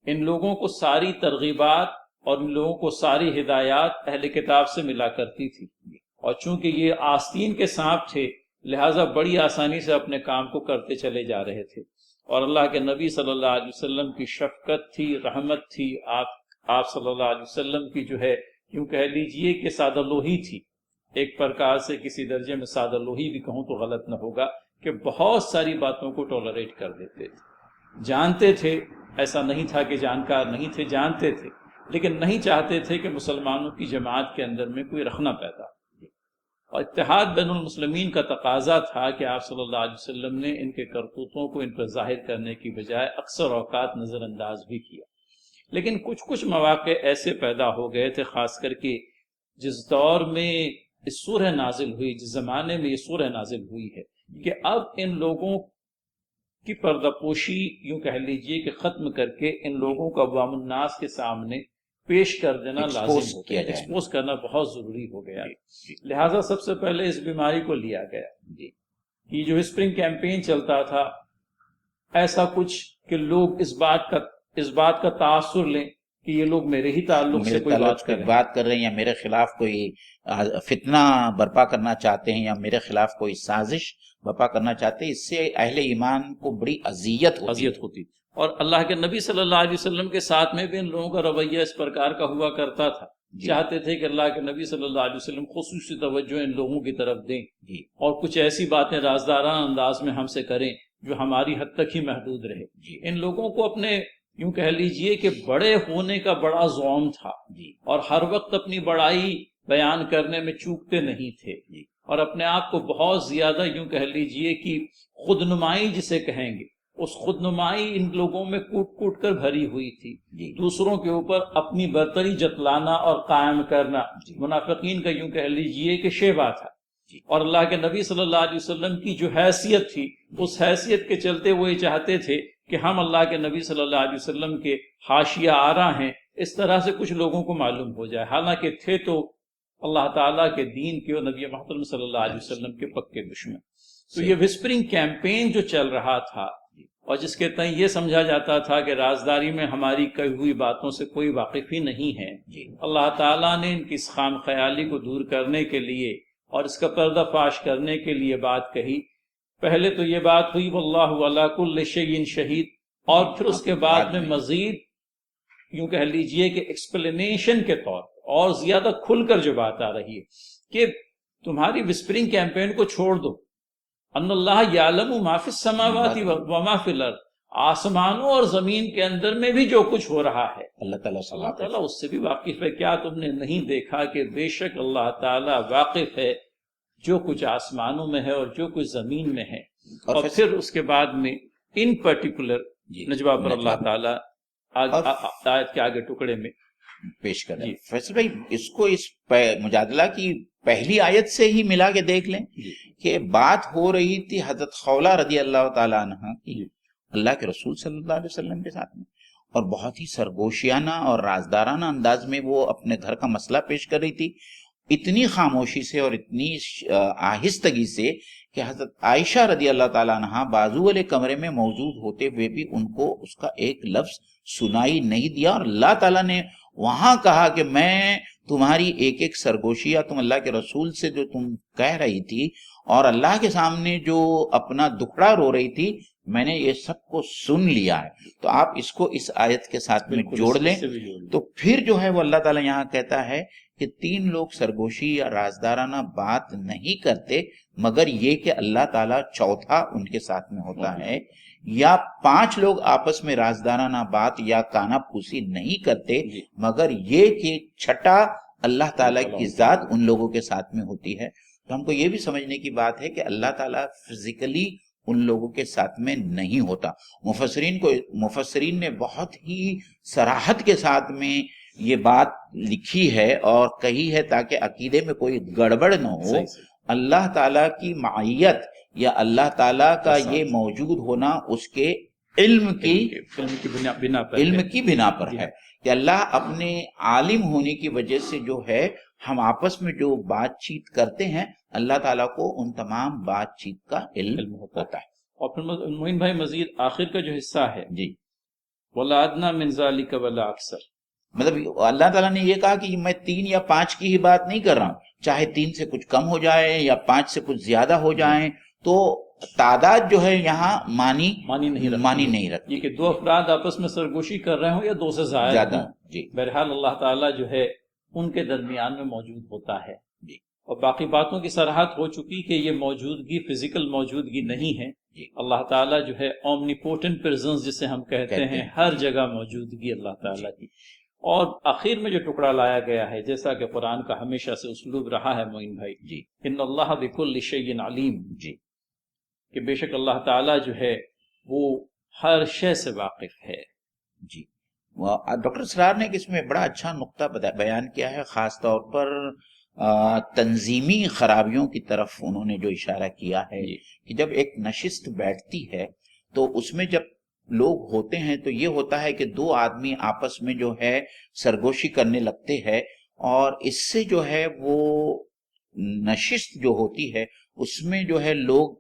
ان لوگوں کو ساری ترغیبات اور ان لوگوں کو ساری ہدایات اہل کتاب سے ملا کرتی تھی، اور چونکہ یہ آستین کے سانپ تھے لہٰذا بڑی آسانی سے اپنے کام کو کرتے چلے جا رہے تھے، اور اللہ کے نبی صلی اللہ علیہ وسلم کی شفقت تھی، رحمت تھی، آپ صلی اللہ علیہ وسلم کی جو ہے یوں کہہ لیجئے کہ سادہ لوہی تھی، ایک پرکار سے کسی درجے میں سادہ لوہی بھی کہوں تو غلط نہ ہوگا، کہ بہت ساری باتوں کو ٹولریٹ کر دیتے تھے، جانتے تھے، ایسا نہیں تھا کہ جانکار نہیں تھے، جانتے تھے، لیکن نہیں چاہتے تھے کہ مسلمانوں کی جماعت کے اندر میں کوئی رخنہ پیدا ہو، اور اتحاد بین المسلمین کا تقاضا تھا کہ آپ صلی اللہ علیہ وسلم نے ان کے کرتوتوں کو ان پر ظاہر کرنے کی بجائے اکثر اوقات نظر انداز بھی کیا، لیکن کچھ مواقع ایسے پیدا ہو گئے تھے، خاص کر کے جس دور میں اس سورہ نازل ہوئی، جس زمانے میں یہ سورہ نازل ہوئی ہے، کہ اب ان لوگوں کی پردہ پوشی یوں کہہ لیجئے کہ ختم کر کے ان لوگوں کو عوام الناس کے سامنے پیش کر دینا لازم ہو گیا، ایکسپوز کرنا بہت ضروری ہو گیا، لہٰذا سب سے پہلے اس بیماری کو لیا گیا۔ یہ جو اسپرنگ کیمپین چلتا تھا، ایسا کچھ کہ لوگ اس بات کا تاثر لیں کہ یہ لوگ میرے ہی تعلق سے کوئی بات کر رہے ہیں، یا میرے خلاف کوئی فتنہ برپا کرنا چاہتے ہیں، یا میرے خلاف کوئی سازش برپا کرنا چاہتے ہیں، اس سے اہل ایمان کو بڑی اذیت ہوتی، اور اللہ کے نبی صلی اللہ علیہ وسلم کے ساتھ میں بھی ان لوگوں کا رویہ اس پرکار کا ہوا کرتا تھا، چاہتے تھے کہ اللہ کے نبی صلی اللہ علیہ وسلم خصوصی توجہ ان لوگوں کی طرف دیں، اور کچھ ایسی باتیں رازدارانہ انداز میں ہم سے کریں جو ہماری حد تک ہی محدود رہے۔ ان لوگوں کو اپنے یوں کہہ لیجئے کہ بڑے ہونے کا بڑا ذوق تھا، اور ہر وقت اپنی بڑائی بیان کرنے میں چوکتے نہیں تھے، اور اپنے آپ کو بہت زیادہ یوں کہہ لیجئے کہ خود نمائی جسے کہیں گے، اس خود نمائی ان لوگوں میں کوٹ کر بھری ہوئی تھی، دوسروں کے اوپر اپنی برتری جتلانا اور قائم کرنا منافقین کا یوں کہہ لیجئے کہ شیوا تھا، اور اللہ کے نبی صلی اللہ علیہ وسلم کی جو حیثیت تھی، اس حیثیت کے چلتے وہ یہ چاہتے تھے کہ ہم اللہ کے نبی صلی اللہ علیہ وسلم کے حاشیہ آرا ہیں، اس طرح سے کچھ لوگوں کو معلوم ہو جائے، حالانکہ تھے تو اللہ تعالیٰ کے دین کے اور نبی محترم صلی اللہ علیہ وسلم کے پکے دشمن۔ تو یہ وسپرنگ کیمپین جو چل رہا تھا، اور جس کے تئیں یہ سمجھا جاتا تھا کہ رازداری میں ہماری کہی ہوئی باتوں سے کوئی واقف ہی نہیں ہے، اللہ تعالیٰ نے ان کی اس خام خیالی کو دور کرنے کے لیے اور اس کا پردہ فاش کرنے کے لیے بات کہی۔ پہلے تو یہ بات ہوئی واللہ علی کل شیء شہید، اور پھر اس کے بعد میں مزید یوں کہہ لیجئے کہ ایکسپلینیشن کے طور پر اور زیادہ کھل کر جو بات آ رہی ہے کہ تمہاری وسپرنگ کیمپین کو چھوڑ دو، ان اللہ یعلم ما فی السماوات و ما فی الارض، آسمانوں اور زمین کے اندر میں بھی جو کچھ ہو رہا ہے اللہ تعالیٰ اس سے بھی واقف ہے۔ کیا تم نے نہیں دیکھا کہ بے شک اللہ تعالیٰ واقف ہے جو کچھ آسمانوں میں ہے اور جو کچھ زمین میں ہے۔ اور پھر اس کے بعد میں ان پرٹیکولر نجوہ پر اللہ تعالیٰ آیت کے آگے ٹکڑے میں پیش کریں۔ فیصل بھائی، اس کو اس مجادلہ کی پہلی آیت سے ہی ملا کے دیکھ لیں کہ بات ہو رہی تھی حضرت خولہ رضی اللہ تعالیٰ عنہ کی اللہ کے رسول صلی اللہ علیہ وسلم کے ساتھ میں، اور بہت ہی سرگوشیانہ اور رازدارانہ انداز میں وہ اپنے گھر کا مسئلہ پیش کر رہی تھی، اتنی خاموشی سے اور اتنی آہستگی سے کہ حضرت عائشہ رضی اللہ تعالیٰ عنہ بازو والے کمرے میں موجود ہوتے ہوئے بھی ان کو اس کا ایک لفظ سنائی نہیں دیا، اور اللہ تعالیٰ نے وہاں کہا کہ میں تمہاری ایک ایک سرگوشی یا تم اللہ کے رسول سے جو تم کہہ رہی تھی اور اللہ کے سامنے جو اپنا دکھڑا رو رہی تھی، میں نے یہ سب کو سن لیا ہے۔ تو آپ اس کو اس آیت کے ساتھ میں جوڑ لیں تو پھر جو ہے وہ اللہ تعالیٰ یہاں کہتا ہے کہ 3 لوگ سرگوشی یا رازدارانہ بات نہیں کرتے مگر یہ کہ اللہ تعالیٰ چوتھا ان کے ساتھ میں ہوتا ہے، یا 5 لوگ آپس میں رازدارانہ بات یا کانا پھوسی نہیں کرتے مگر یہ کہ چھٹا اللہ تعالیٰ کی ذات ان لوگوں کے ساتھ میں ہوتی ہے۔ تو ہم کو یہ بھی سمجھنے کی بات ہے کہ اللہ تعالیٰ فزیکلی ان لوگوں کے ساتھ میں نہیں ہوتا. مفسرین نے بہت ہی صراحت کے ساتھ میں یہ بات لکھی ہے اور کہی ہے تاکہ عقیدے میں کوئی گڑبڑ نہ ہو. اللہ تعالیٰ کی معیت یا اللہ تعالیٰ کا یہ موجود ہونا اس کے علم کی بنا پر ہے کہ اللہ اپنے عالم ہونے کی وجہ سے جو ہے ہم آپس میں جو بات چیت کرتے ہیں اللہ تعالیٰ کو ان تمام بات چیت کا علم ہوتا ہے. اور پھر معین بھائی مزید آخر کا جو حصہ ہے جی وَلَا أَدْنَىٰ مِنْ ذَلِكَ وَلَا أَكْثَرَ، مطلب اللہ تعالیٰ نے یہ کہا کہ میں 3 یا 5 کی ہی بات نہیں کر رہا ہوں، چاہے 3 سے کچھ کم ہو جائے یا 5 سے کچھ زیادہ ہو جائیں، تو تعداد جو ہے یہاں مانی نہیں رکھتی. یہ کہ 2 افراد آپس میں سرگوشی کر رہے ہوں یا 2 سے زیادہ جی بہرحال اللہ تعالیٰ جو ہے ان کے درمیان میں موجود ہوتا ہے. جی اور باقی باتوں کی صراحت ہو چکی کہ یہ موجودگی فزیکل موجودگی نہیں ہے. اللہ تعالیٰ جو ہے اومنیپوٹنٹ پریزنس جسے ہم کہتے ہیں، ہر جگہ موجودگی اللہ تعالیٰ کی. اور آخر میں جو ٹکڑا لایا گیا ہے جیسا کہ قرآن کا ہمیشہ سے اسلوب رہا ہے معین بھائی، جی ان اللہ بکل شیء علیم، جی کہ بے شک اللہ تعالیٰ جو ہے وہ ہر شے سے واقف ہے. جی ڈاکٹر اسرار نے اس میں بڑا اچھا نقطہ بیان کیا ہے، خاص طور پر تنظیمی خرابیوں کی طرف انہوں نے جو اشارہ کیا ہے کہ جب ایک نشست بیٹھتی ہے تو اس میں جب لوگ ہوتے ہیں تو یہ ہوتا ہے کہ 2 آدمی آپس میں جو ہے سرگوشی کرنے لگتے ہیں، اور اس سے جو ہے وہ نشست جو ہوتی ہے اس میں جو ہے لوگ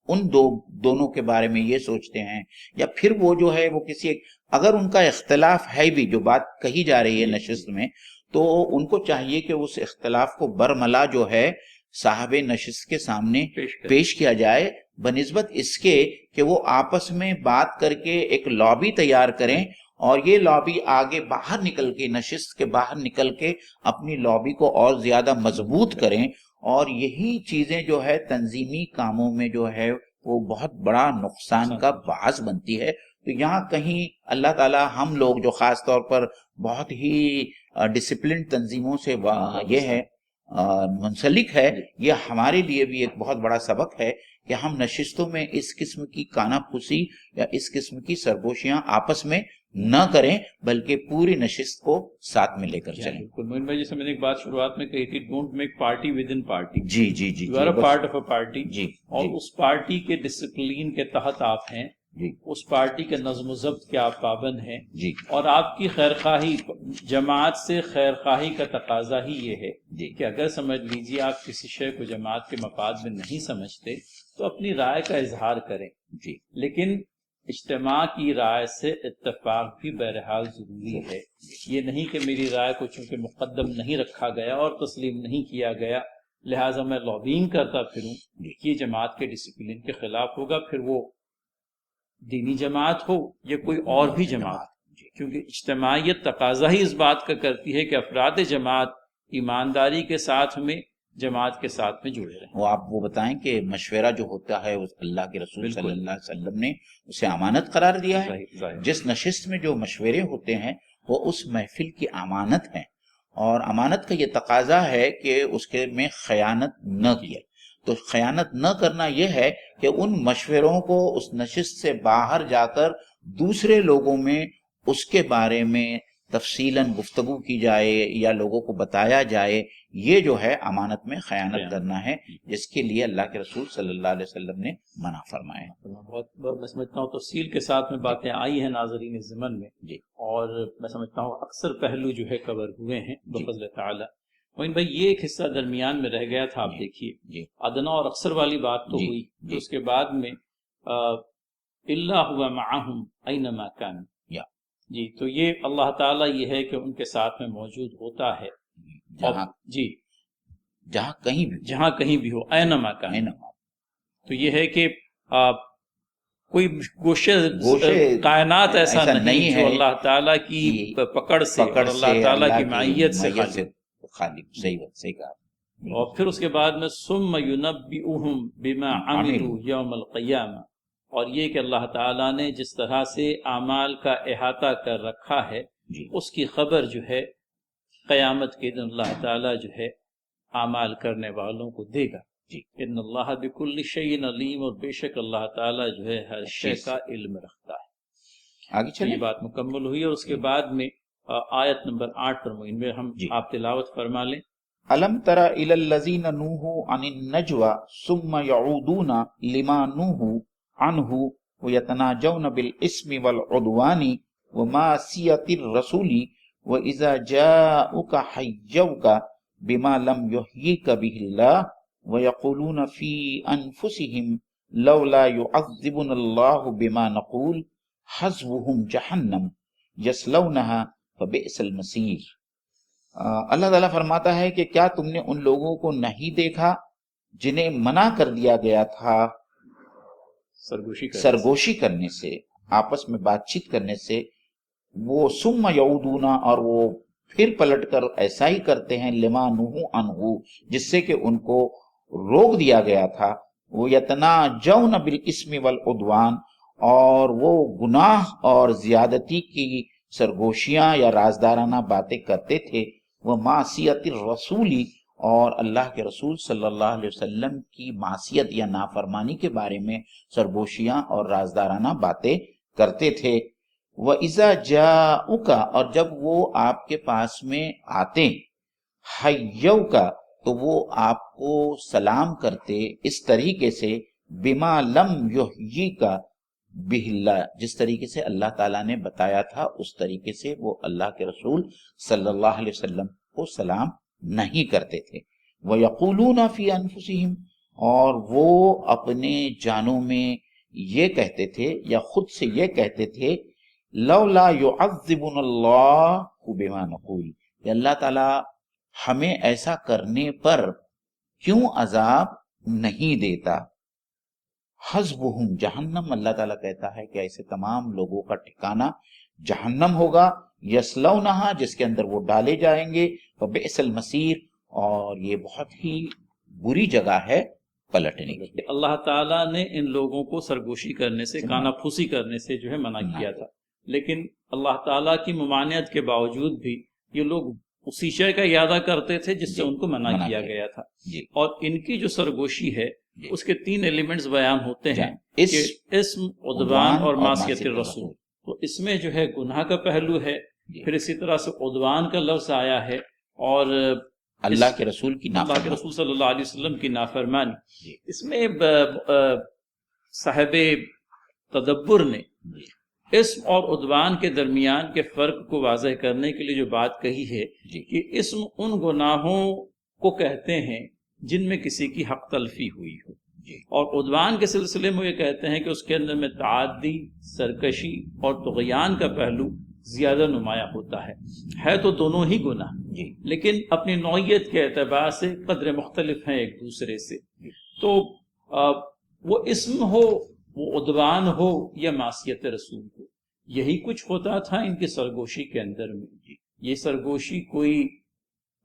ان دونوں کے بارے میں یہ سوچتے ہیں، یا پھر وہ جو ہے وہ کسی اگر ان کا اختلاف ہے بھی جو بات کہی جا رہی ہے نشست میں، تو ان کو چاہیے کہ اس اختلاف کو برملا جو ہے صاحب نشست کے سامنے پیش کیا جائے، بنسبت اس کے کہ وہ آپس میں بات کر کے ایک لابی تیار کریں، اور یہ لابی آگے باہر نکل کے نشست کے باہر نکل کے اپنی لابی کو اور زیادہ مضبوط کریں. اور یہی چیزیں جو ہے تنظیمی کاموں میں جو ہے وہ بہت بڑا نقصان کا باعث بنتی ہے. تو یہاں کہیں اللہ تعالیٰ ہم لوگ جو خاص طور پر بہت ہی ڈسپلن تنظیموں سے یہ ہے منسلک ہے، یہ ہمارے لیے بھی ایک بہت بڑا سبق ہے کہ ہم نشستوں میں اس قسم کی کانا پھوسی یا اس قسم کی سرگوشیاں آپس میں نہ کریں، بلکہ پوری نشست کو ساتھ میں لے کر چلیں. بالکل معین بھائی، جیسے میں نے ایک بات شروعات میں کہی تھی، don't make party with in party. جی جی جی you are a part of a party, جی اور اس پارٹی کے ڈسپلین کے تحت آپ ہیں، اس پارٹی کے نظم و ضبط کے آپ پابند ہیں، جی اور آپ کی خیرخواہی جماعت سے خیرخواہی کا تقاضا ہی یہ ہے کہ اگر سمجھ لیجیے آپ کسی شے کو جماعت کے مفاد میں نہیں سمجھتے تو اپنی رائے کا اظہار کریں. جی لیکن اجتماع کی رائے سے اتفاق بھی بہرحال ضروری ہے. یہ نہیں کہ میری رائے کو چونکہ مقدم نہیں رکھا گیا اور تسلیم نہیں کیا گیا لہٰذا میں لابینگ کرتا پھروں، یہ جماعت کے ڈسپلن کے خلاف ہوگا، پھر وہ دینی جماعت ہو یا کوئی اور بھی جماعت، کیونکہ اجتماعیت تقاضا ہی اس بات کا کرتی ہے کہ افراد جماعت ایمانداری کے ساتھ میں جماعت کے ساتھ میں جڑے رہیں. وہ آپ وہ بتائیں کہ مشورہ جو ہوتا ہے اللہ کے رسول صلی اللہ علیہ وسلم نے اسے امانت قرار دیا ہے. جس نشست میں جو مشورے ہوتے ہیں وہ اس محفل کی امانت ہیں، اور امانت کا یہ تقاضا ہے کہ اس کے میں خیانت نہ کی. تو خیانت نہ کرنا یہ ہے کہ ان مشوروں کو اس نشست سے باہر جا کر دوسرے لوگوں میں اس کے بارے میں تفصیلاً گفتگو کی جائے یا لوگوں کو بتایا جائے. یہ جو ہے امانت میں خیانت کرنا ہے، جس کے لیے اللہ کے رسول صلی اللہ علیہ وسلم نے منع فرمایا. بہت میں سمجھتا ہوں تفصیل کے ساتھ میں باتیں آئی ہیں ناظرین ضمن میں، اور میں سمجھتا ہوں اکثر پہلو جو ہے کور ہوئے ہیں بفضل تعالی. معین بھائی، یہ ایک حصہ درمیان میں رہ گیا تھا، آپ دیکھیے ادنا اور اکثر والی بات تو ہوئی، تو اس کے بعد میں الا هو معهم اینما کان، جی تو یہ اللہ تعالیٰ یہ ہے کہ ان کے ساتھ میں موجود ہوتا ہے جہاں کہیں بھی ہو، اینما کان. تو یہ ہے کہ کوئی گوشے کائنات ایسا نہیں جو اللہ تعالیٰ کی پکڑ سے اور اللہ تعالیٰ کی معیت سے خالی. صحیح کہا. اور پھر اس کے بعد میں ثم ينبئهم بما عملوا یوم القیامہ، اور یہ کہ اللہ تعالیٰ نے جس طرح سے اعمال کا احاطہ کر رکھا ہے اس کی خبر جو ہے قیامت کے دن اللہ تعالیٰ جو ہے اعمال کرنے والوں کو دے گا. جی ان اللہ بکل شیء علیم، اور بے شک اللہ تعالیٰ جو ہے ہر شے کا علم رکھتا ہے۔ آگے تو یہ چلیں۔ بات مکمل ہوئی، اور اس کے بعد میں آیت نمبر 8 پر معین میں ہم آپ تلاوت فرما لیں۔ الم تر الی الذین نوہوا عن النجوى ثم یعودون لما نوہوا عنہ ویتناجون بالاسم والعدوان ومعصیۃ الرسول واذا جاؤک حیوک بما لم یحیک بہ اللہ ویقولون فی انفسہم لولا يعذبنا اللہ بما نقول حسبهم جہنم یصلونہا فبئس المصیر۔ اللہ تعالیٰ فرماتا ہے کہ کیا تم نے ان لوگوں کو نہیں دیکھا جنہیں منع کر دیا گیا تھا سرگوشی کرنے سے، آپس میں بات چیت کرنے سے، وہ ثم یعودونا، اور وہ پھر پلٹ کر ایسا ہی کرتے ہیں، لما نہوا عنہ، جس سے کہ ان کو روک دیا گیا تھا، وہ یتناجون بالاسم والعدوان، اور وہ گناہ اور زیادتی کی سرگوشیاں یا رازدارانہ باتیں کرتے تھے، وہ معصیت الرسولی، اور اللہ کے رسول صلی اللہ علیہ وسلم کی معصیت یا نافرمانی کے بارے میں سرگوشیاں اور رازدارانہ باتیں کرتے تھے۔ وَإِذَا جَاءُكَ، اور جب وہ آپ کے پاس میں آتے، حَيَّوْكَ، تو وہ آپ کو سلام کرتے اس طریقے سے، بِمَا لَمْ يُحْيِّكَ بِهِ اللَّهِ، جس طریقے سے اللہ تعالیٰ نے بتایا تھا اس طریقے سے وہ اللہ کے رسول صلی اللہ علیہ وسلم کو سلام نہیں کرتے تھے۔ وَيَقُولُونَ فِي أَنفُسِهِمْ، اور وہ اپنے جانوں میں یہ کہتے تھے یا خود سے یہ کہتے تھے، لولا يعذبنا اللہ بما نقول، کہ اللہ تعالیٰ ہمیں ایسا کرنے پر کیوں عذاب نہیں دیتا۔ حسبہم جہنم، اللہ تعالیٰ کہتا ہے کہ ایسے تمام لوگوں کا ٹھکانہ جہنم ہوگا، یصلونہا، جس کے اندر وہ ڈالے جائیں گے، فبئس المصیر، اور یہ بہت ہی بری جگہ ہے پلٹنے کی۔ اللہ تعالیٰ نے ان لوگوں کو سرگوشی کرنے سے، کانا پھوسی کرنے سے جو ہے منع کیا تھا، لیکن اللہ تعالیٰ کی ممانعت کے باوجود بھی یہ لوگ اسی شے کا ارادہ کرتے تھے جس سے ان کو منع کیا گیا تھا۔ اور ان کی جو سرگوشی ہے اس کے 3 ایلیمنٹس بیان ہوتے ہیں، کہ اسم، عدوان اور معصیت الرسول۔ تو اس میں جو ہے گناہ کا پہلو ہے، پھر اسی طرح سے عدوان کا لفظ آیا ہے، اور اللہ کے رسول کی اللہ کے رسول صلی اللہ علیہ وسلم کی نافرمانی۔ اس میں صاحب تدبر نے اسم اور عدوان کے درمیان کے فرق کو واضح کرنے کے لیے جو بات کہی ہے کہ اسم ان گناہوں کو کہتے ہیں جن میں کسی کی حق تلفی ہوئی ہو، اور عدوان کے سلسلے میں یہ کہتے ہیں کہ اس کے اندر میں تعدی، سرکشی اور طغیان کا پہلو زیادہ نمایاں ہوتا ہے تو دونوں ہی گناہ، لیکن اپنی نوعیت کے اعتبار سے قدر مختلف ہیں ایک دوسرے سے۔ تو وہ اسم ہو، وہ عدوان ہو یا معصیت رسول ہو، یہی کچھ ہوتا تھا ان کی سرگوشی کے اندر میں۔ یہ سرگوشی کوئی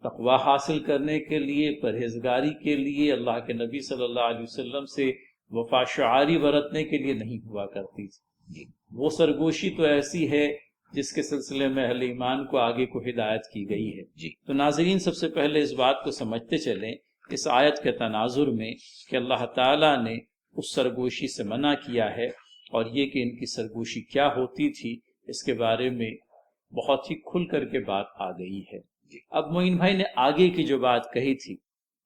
تقوی حاصل کرنے کے لیے، پرہیزگاری کے لیے، اللہ کے نبی صلی اللہ علیہ وسلم سے وفا شعاری برتنے کے لیے نہیں ہوا کرتی تھی۔ وہ سرگوشی تو ایسی ہے جس کے سلسلے میں اہل ایمان کو آگے کو ہدایت کی گئی ہے۔ تو ناظرین، سب سے پہلے اس بات کو سمجھتے چلیں اس آیت کے تناظر میں کہ اللہ تعالیٰ نے اس سرگوشی سے منع کیا ہے، اور یہ کہ ان کی سرگوشی کیا ہوتی تھی اس کے بارے میں بہت ہی کھل کر کے بات آ گئی ہے۔ اب معین بھائی نے آگے کی جو بات کہی تھی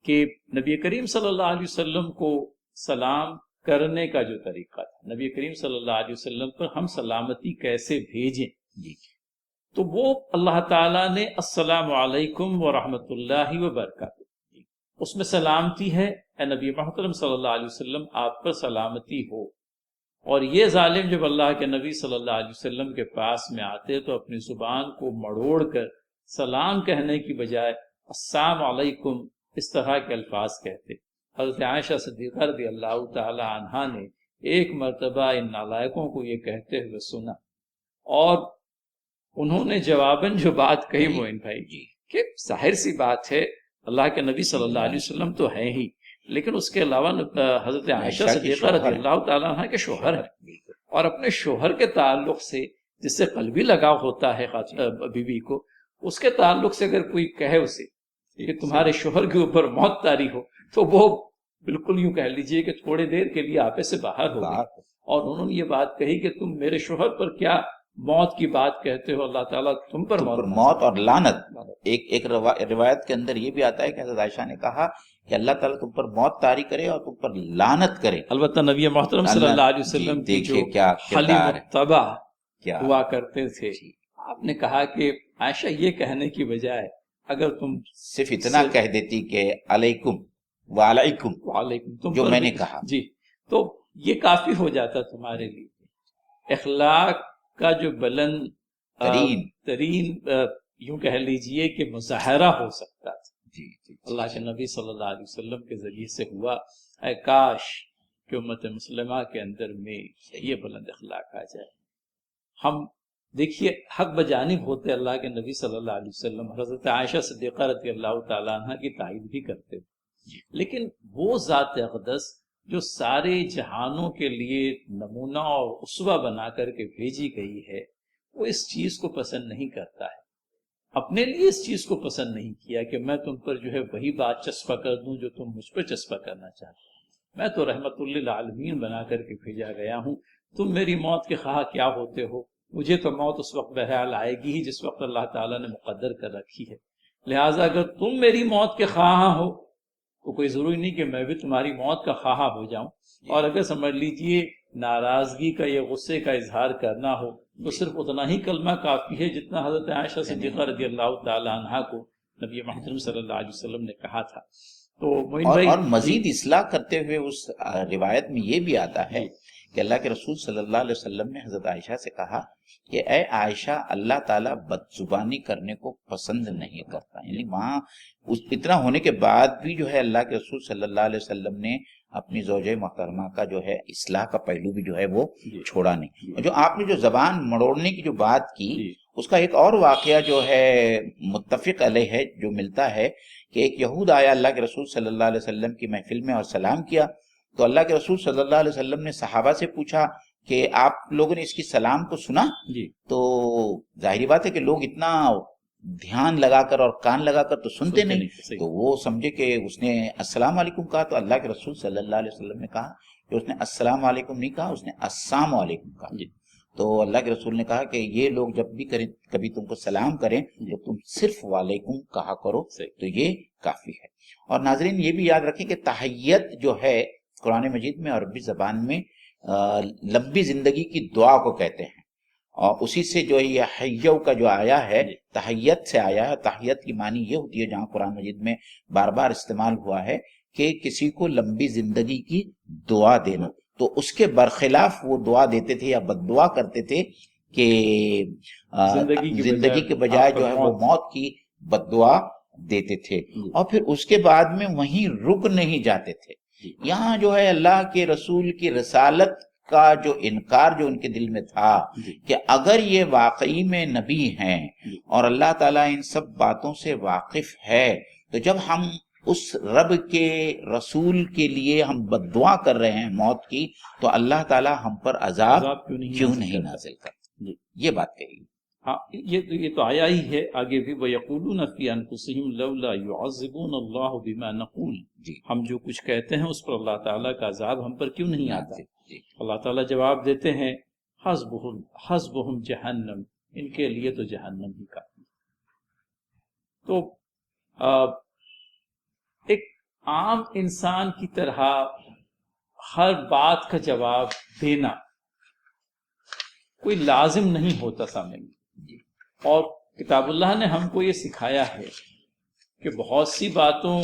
کہ نبی کریم صلی اللہ علیہ وسلم کو سلام کرنے کا جو طریقہ تھا، نبی کریم صلی اللہ علیہ وسلم پر ہم سلامتی کیسے بھیجیں، تو وہ اللہ تعالیٰ نے السلام علیکم ورحمۃ اللہ وبرکاتہ، اس میں سلامتی ہے، اے نبی محترم صلی اللہ علیہ وسلم آپ پر سلامتی ہو۔ اور یہ ظالم جب اللہ کے نبی صلی اللہ علیہ وسلم کے پاس میں آتے تو اپنی زبان کو مڑوڑ کر سلام کہنے کی بجائے السلام علیکم اس طرح کے الفاظ کہتے۔ حضرت عائشہ صدیقہ رضی اللہ تعالی عنہا نے ایک مرتبہ ان نالائقوں کو یہ کہتے ہوئے سنا، اور انہوں نے جواباً جو بات کہی معین بھائی کہ ظاہر سی بات ہے اللہ کے نبی صلی اللہ علیہ وسلم تو ہیں ہی، لیکن اس کے علاوہ حضرت عائشہ صدیقہ رضی اللہ تعالیٰ عنہ کے شوہر ہیں، اور اپنے شوہر کے تعلق سے جس سے قلبی لگاؤ ہوتا ہے بیوی کو، اس کے تعلق سے اگر کوئی کہے اسے کہ تمہارے شوہر کے اوپر موت طاری ہو تو وہ بالکل یوں کہہ لیجئے کہ تھوڑے دیر کے لیے آپے سے باہر ہو گئی، اور انہوں نے یہ بات کہی کہ تم میرے شوہر پر کیا موت کی بات کہتے ہو، اللہ تعالیٰ تم پر موت اور لعنت۔ ایک روایت کے اندر یہ بھی آتا ہے کہ حضرت عائشہ نے کہا کہ اللہ تعالیٰ تم پر موت طاری کرے اور تم پر لعنت کرے۔ البتہ نبی محترم صلی اللہ علیہ وسلم کی جو حلیم الطبع ہوا کرتے تھے، آپ نے کہا کہ عائشہ یہ کہنے کی بجائے اگر تم صرف اتنا کہہ دیتی کہ علیکم وعلیکم تم جو میں نے کہا، جی، تو یہ کافی ہو جاتا تمہارے لیے۔ اخلاق کا جو بلند ترین یوں کہہ لیجئے کہ مظاہرہ ہو سکتا تھا، اللہ کے نبی صلی اللہ علیہ وسلم کے ذریعے سے ہوا۔ اے کاش کہ امت مسلمہ کے اندر میں یہ بلند اخلاق آ جائے۔ ہم دیکھیے حق بجانب ہوتے اللہ کے نبی صلی اللہ علیہ وسلم حضرت عائشہ صدیقہ رضی اللہ تعالیٰ عنہ کی تائید بھی کرتے تھے، لیکن وہ ذات اقدس جو سارے جہانوں کے لیے نمونہ اور اسوہ بنا کر کے بھیجی گئی ہے، وہ اس چیز کو پسند نہیں کرتا ہے۔ اپنے لیے اس چیز کو پسند نہیں کیا کہ میں تم پر جو ہے وہی بات چسپا کر دوں جو تم مجھ پر چسپا کرنا چاہتے ہو۔ میں تو رحمت للعالمین بنا کر کے بھیجا گیا ہوں، تم میری موت کے خواہ کیا ہوتے ہو؟ مجھے تو موت اس وقت بہرحال آئے گی ہی جس وقت اللہ تعالیٰ نے مقدر کر رکھی ہے، لہٰذا اگر تم میری موت کے خواہاں ہو تو کوئی ضروری نہیں کہ میں بھی تمہاری موت کا خواہاں ہو جاؤں، اور اگر سمجھ لیجئے ناراضگی کا یا غصے کا اظہار کرنا ہو تو صرف اتنا ہی کلمہ کافی ہے جتنا حضرت عائشہ صدیقہ رضی اللہ تعالیٰ عنہا کو نبی محترم صلی اللہ علیہ وسلم نے کہا تھا۔ تو اور مزید اصلاح کرتے ہوئے اس روایت میں یہ بھی آتا ہے کہ اللہ کے رسول صلی اللہ علیہ وسلم نے حضرت عائشہ سے کہا کہ اے عائشہ، اللہ تعالیٰ بد زبانی کرنے کو پسند نہیں کرتا، یعنی وہاں اتنا ہونے کے بعد بھی جو ہے اللہ کے رسول صلی اللہ علیہ وسلم نے اپنی زوجہ محترمہ کا جو ہے اصلاح کا پہلو بھی جو ہے وہ چھوڑا نہیں۔ اور جو آپ نے جو زبان مڑوڑنے کی جو بات کی، اس کا ایک اور واقعہ جو ہے متفق علیہ ہے، جو ملتا ہے کہ ایک یہود آیا اللہ کے رسول صلی اللہ علیہ وسلم کی محفل میں اور سلام کیا، تو اللہ کے رسول صلی اللہ علیہ وسلم نے صحابہ سے پوچھا کہ آپ لوگوں نے اس کی سلام کو سنا؟ تو ظاہری بات ہے کہ لوگ اتنا دھیان لگا کر اور کان لگا کر تو سنتے نہیں، تو وہ سمجھے کہ اس نے السلام علیکم کہا، تو اللہ کے رسول صلی اللہ علیہ وسلم نے کہا کہ اس نے السلام علیکم نہیں کہا، اس نے السلام علیکم کہا۔ تو اللہ کے رسول نے کہا کہ یہ لوگ جب بھی کبھی تم کو سلام کریں تو تم صرف وعلیکم کہا کرو، تو یہ کافی ہے۔ اور ناظرین یہ بھی یاد رکھیں کہ تحیت جو ہے قرآن مجید میں عربی زبان میں لمبی زندگی کی دعا کو کہتے ہیں، اور اسی سے جو یہ حیو کا جو آیا ہے تحیت سے آیا ہے۔ تحیت کی معنی یہ ہوتی ہے، جہاں قرآن مجید میں بار بار استعمال ہوا ہے کہ کسی کو لمبی زندگی کی دعا دینا، تو اس کے برخلاف وہ دعا دیتے تھے یا بد دعا کرتے تھے کہ زندگی کے بجائے جو ہے وہ موت کی بد دعا دیتے تھے، اور پھر اس کے بعد میں وہیں رک نہیں جاتے تھے۔ یہاں جو ہے اللہ کے رسول کی رسالت کا جو انکار جو ان کے دل میں تھا کہ اگر یہ واقعی میں نبی ہیں اور اللہ تعالیٰ ان سب باتوں سے واقف ہے، تو جب ہم اس رب کے رسول کے لیے ہم بد دعا کر رہے ہیں موت کی، تو اللہ تعالیٰ ہم پر عذاب کیوں نہیں نازل کرتا؟ یہ بات کہی۔ ہاں، یہ تو آیا ہی ہے آگے بھی، وَيَقُولُونَ فِي أَنفُسِهِمْ لَوْلَا يُعَذِّبُونَ اللَّهُ بِمَا نَقُولُ، ہم جو کچھ کہتے ہیں اس پر اللہ تعالیٰ کا عذاب ہم پر کیوں نہیں آتا؟ اللہ تعالیٰ جواب دیتے ہیں حسبهم جہنم، ان کے لیے تو جہنم ہی کافی۔ تو ایک عام انسان کی طرح ہر بات کا جواب دینا کوئی لازم نہیں ہوتا سامنے میں، اور کتاب اللہ نے ہم کو یہ سکھایا ہے کہ بہت سی باتوں،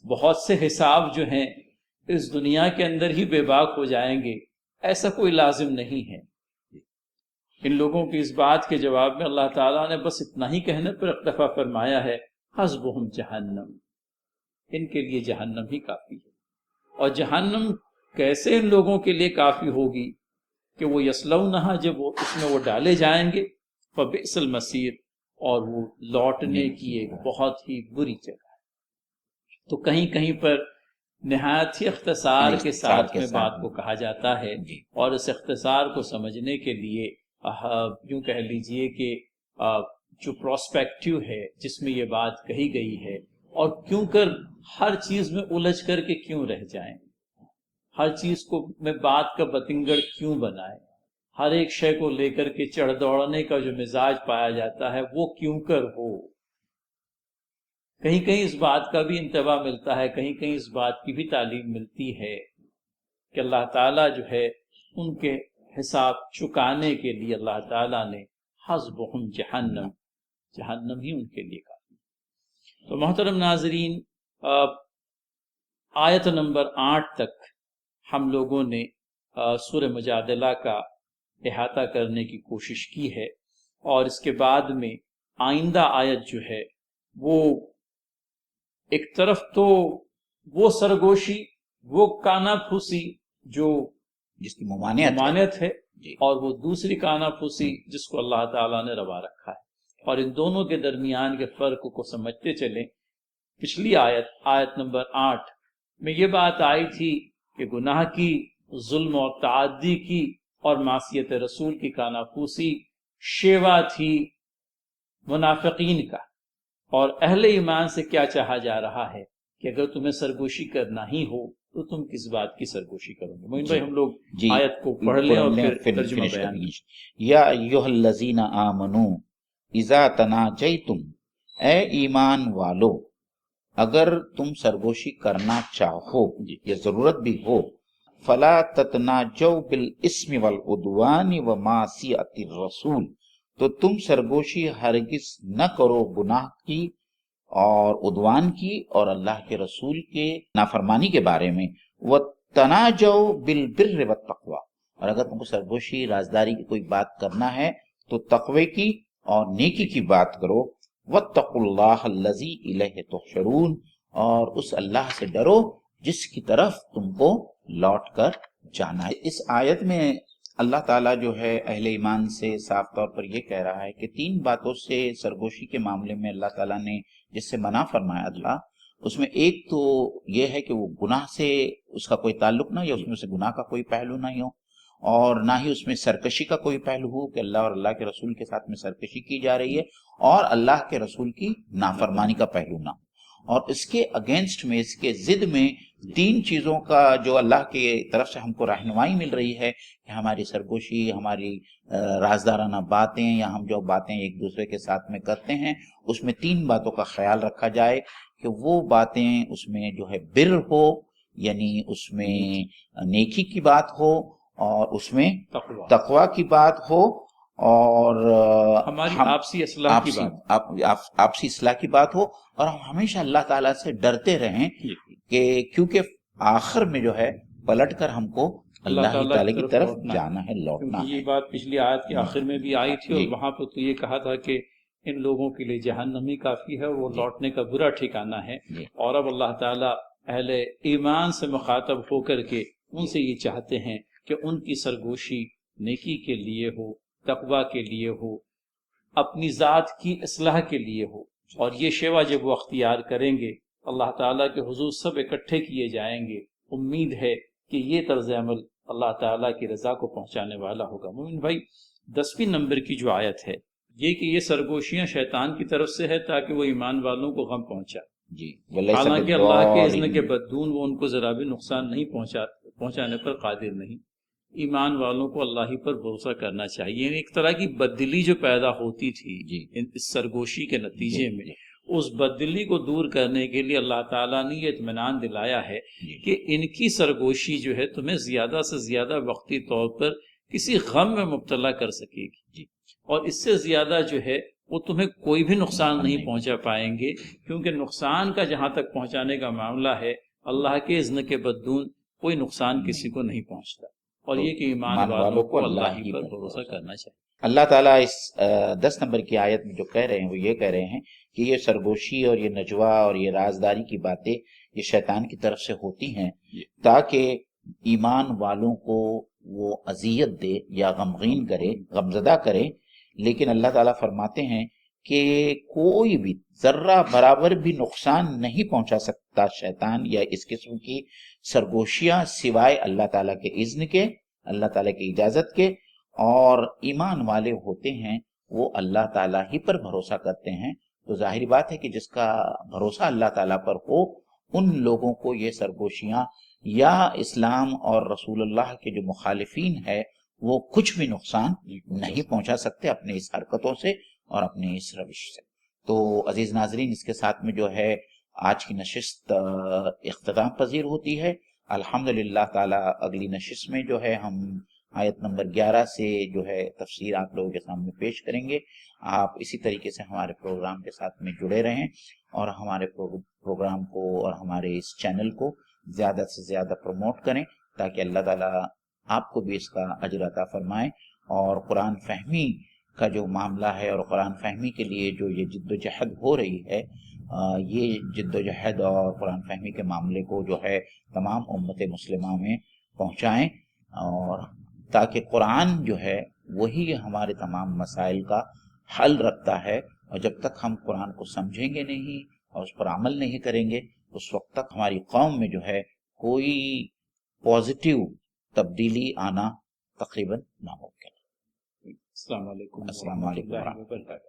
بہت سے حساب جو ہیں اس دنیا کے اندر ہی بے باک ہو جائیں گے، ایسا کوئی لازم نہیں ہے۔ ان لوگوں کی اس بات کے جواب میں اللہ تعالیٰ نے بس اتنا ہی کہنے پر اکتفا فرمایا ہے، حسبہم جہنم، ان کے لیے جہنم ہی کافی ہے۔ اور جہنم کیسے ان لوگوں کے لیے کافی ہوگی کہ وہ یصلونہا، جب وہ اس میں وہ ڈالے جائیں گے، فبئس المصیر، اور وہ لوٹنے کی ایک بہت ہی بری جگہ ہے۔ تو کہیں کہیں پر نہایت ہی اختصار کے ساتھ میں بات کو کہا جاتا ہے، اور اس اختصار کو سمجھنے کے لیے یوں کہہ لیجئے کہ جو پراسپیکٹیو ہے جس میں یہ بات کہی گئی ہے اور کیوں کر ہر چیز میں الجھ کر کے کیوں رہ جائیں، ہر چیز کو میں بات کا بتنگڑ کیوں بنائیں، ہر ایک شے کو لے کر کے چڑھ دوڑنے کا جو مزاج پایا جاتا ہے وہ کیوں کر ہو۔ کہیں کہیں اس بات کا بھی انتباہ ملتا ہے، کہیں کہیں اس بات کی بھی تعلیم ملتی ہے کہ اللہ تعالیٰ جو ہے ان کے حساب چکانے کے لیے اللہ تعالیٰ نے حسبہم جہنم، جہنم ہی ان کے لیے کافی۔ تو محترم ناظرین، آیت نمبر 8 تک ہم لوگوں نے سورہ مجادلہ کا احاطہ کرنے کی کوشش کی ہے، اور اس کے بعد میں آئندہ آیت جو ہے وہ ایک طرف تو وہ سرگوشی، وہ کانا پھوسی جو جس کی ممانعت ہے، اور وہ دوسری کانا پھوسی جس کو اللہ تعالیٰ نے روا رکھا ہے، اور ان دونوں کے درمیان کے فرق کو سمجھتے چلیں۔ پچھلی آیت نمبر 8 میں یہ بات آئی تھی کہ گناہ کی، ظلم اور تعدی کی اور معصیت رسول کی کانا پھوسی شیوا تھی منافقین کا، اور اہل ایمان سے کیا چاہا جا رہا ہے کہ اگر تمہیں سرگوشی کرنا ہی ہو تو تم کس بات کی سرگوشی کرو گے؟ موین بھائی ہم لوگ آیت کو پڑھ لیں اور پھر ترجمہ بیان کریں۔ یا ایھا الذین آمنو اذا تناجیتم، اے ایمان والو اگر تم سرگوشی کرنا چاہو یا ضرورت بھی ہو، فلا تتناجوا بالاسم والعدوان ومعصیۃ الرسول، تو تم سرگوشی ہرگز نہ کرو گناہ کی اور عدوان کی اور اللہ کے رسول کے نافرمانی کے بارے میں، وَتَنَاجَوْا بِالْبِرِّ وَالتَّقْوَى، اور اگر تم کو سرگوشی رازداری کی کوئی بات کرنا ہے تو تقوی کی اور نیکی کی بات کرو، وَاتَّقُوا اللَّهَ الَّذِي إِلَيْهِ تُحْشَرُونَ، اور اس اللہ سے ڈرو جس کی طرف تم کو لوٹ کر جانا ہے۔ اس آیت میں اللہ تعالیٰ جو ہے اہل ایمان سے صاف طور پر یہ کہہ رہا ہے کہ 3 باتوں سے سرگوشی کے معاملے میں اللہ تعالیٰ نے جس سے منع فرمایا تھا، اس میں ایک تو یہ ہے کہ وہ گناہ سے اس کا کوئی تعلق نہ، یا اس میں سے گناہ کا کوئی پہلو نہ ہو، اور نہ ہی اس میں سرکشی کا کوئی پہلو ہو کہ اللہ اور اللہ کے رسول کے ساتھ میں سرکشی کی جا رہی ہے، اور اللہ کے رسول کی نافرمانی کا پہلو نہ ہو۔ اور اس کے اگینسٹ میں، اس کے ضد میں 3 چیزوں کا جو اللہ کی طرف سے ہم کو رہنمائی مل رہی ہے کہ ہماری سرگوشی، ہماری رازدارانہ باتیں، یا ہم جو باتیں ایک دوسرے کے ساتھ میں کرتے ہیں، اس میں 3 باتوں کا خیال رکھا جائے کہ وہ باتیں اس میں جو ہے بر ہو، یعنی اس میں نیکی کی بات ہو، اور اس میں تقوی کی بات ہو، اور ہماری آپسی اصلاح کی بات، آپسی اصلاح کی بات ہو، اور ہم ہمیشہ اللہ تعالیٰ سے ڈرتے رہیں کہ کیونکہ آخر میں جو ہے پلٹ کر ہم کو اللہ تعالیٰ کی طرف جانا ہے، لوٹنا ہے۔ یہ بات پچھلی آیت کے آخر میں بھی آئی تھی، اور وہاں پہ تو یہ کہا تھا کہ ان لوگوں کے لیے جہنم ہی کافی ہے، وہ لوٹنے کا برا ٹھکانہ ہے۔ اور اب اللہ تعالیٰ اہل ایمان سے مخاطب ہو کر کے ان سے یہ چاہتے ہیں کہ ان کی سرگوشی نیکی کے لیے ہو، تقوی کے لیے ہو، اپنی ذات کی اصلاح کے لیے ہو، اور یہ شیوا جب وہ اختیار کریں گے اللہ تعالیٰ کے حضور سب اکٹھے کیے جائیں گے۔ امید ہے کہ یہ طرز عمل اللہ تعالیٰ کی رضا کو پہنچانے والا ہوگا۔ مومن بھائی، 10ویں نمبر کی جو آیت ہے یہ کہ یہ سرگوشیاں شیطان کی طرف سے ہے تاکہ وہ ایمان والوں کو غم پہنچا، حالانکہ اللہ کے اذن کے بدون وہ ان کو ذرا بھی نقصان نہیں پہنچانے پر قادر نہیں۔ ایمان والوں کو اللہ ہی پر بھروسہ کرنا چاہیے۔ یعنی ایک طرح کی بددلی جو پیدا ہوتی تھی اس سرگوشی کے نتیجے میں، اس بددلی کو دور کرنے کے لیے اللہ تعالیٰ نے یہ اطمینان دلایا ہے کہ ان کی سرگوشی جو ہے تمہیں زیادہ سے زیادہ وقتی طور پر کسی غم میں مبتلا کر سکے گی، اور اس سے زیادہ جو ہے وہ تمہیں کوئی بھی نقصان نہیں پہنچا پائیں گے، کیونکہ نقصان کا جہاں تک پہنچانے کا معاملہ ہے اللہ کے اذن کے بدون کوئی نقصان کسی کو نہیں پہنچتا، اور یہ کہ ایمان والوں کو اللہ ہی پر بھروسہ کرنا چاہیے۔ اللہ تعالیٰ اس 10 نمبر کی آیت میں جو کہہ رہے ہیں وہ یہ کہہ رہے ہیں کہ یہ سرگوشی اور یہ نجوا اور یہ رازداری کی باتیں یہ شیطان کی طرف سے ہوتی ہیں تاکہ ایمان والوں کو وہ اذیت دے یا غمگین کرے، غمزدہ کرے۔ لیکن اللہ تعالیٰ فرماتے ہیں کہ کوئی بھی ذرہ برابر بھی نقصان نہیں پہنچا سکتا شیطان یا اس قسم کی سرگوشیاں سوائے اللہ تعالیٰ کے اذن کے، اللہ تعالیٰ کی اجازت کے، اور ایمان والے ہوتے ہیں وہ اللہ تعالیٰ ہی پر بھروسہ کرتے ہیں، تو ظاہری بات ہے کہ جس کا بھروسہ اللہ تعالیٰ پر ہو ان لوگوں کو یہ سرگوشیاں یا اسلام اور رسول اللہ کے جو مخالفین ہے وہ کچھ بھی نقصان نہیں پہنچا سکتے اپنے اس حرکتوں سے اور اپنے اس روش سے۔ تو عزیز ناظرین، اس کے ساتھ میں جو ہے آج کی نشست اختتام پذیر ہوتی ہے۔ الحمدللہ تعالی اگلی نشست میں جو ہے ہم آیت نمبر 11 سے جو ہے تفسیر آپ لوگوں کے سامنے پیش کریں گے۔ آپ اسی طریقے سے ہمارے پروگرام کے ساتھ میں جڑے رہیں اور ہمارے پروگرام کو اور ہمارے اس چینل کو زیادہ سے زیادہ پروموٹ کریں تاکہ اللہ تعالیٰ آپ کو بھی اس کا اجر عطا فرمائے، اور قرآن فہمی کا جو معاملہ ہے اور قرآن فہمی کے لیے جو یہ جد و جہد ہو رہی ہے، یہ جد و جہد اور قرآن فہمی کے معاملے کو جو ہے تمام امت مسلمہ میں پہنچائیں، اور تاکہ قرآن جو ہے وہی ہمارے تمام مسائل کا حل رکھتا ہے، اور جب تک ہم قرآن کو سمجھیں گے نہیں اور اس پر عمل نہیں کریں گے اس وقت تک ہماری قوم میں جو ہے کوئی پازیٹیو تبدیلی آنا تقریباً ناممکن ہے۔ السلام علیکم السلام علیکم ورحمۃ اللہ وبرکاتہ۔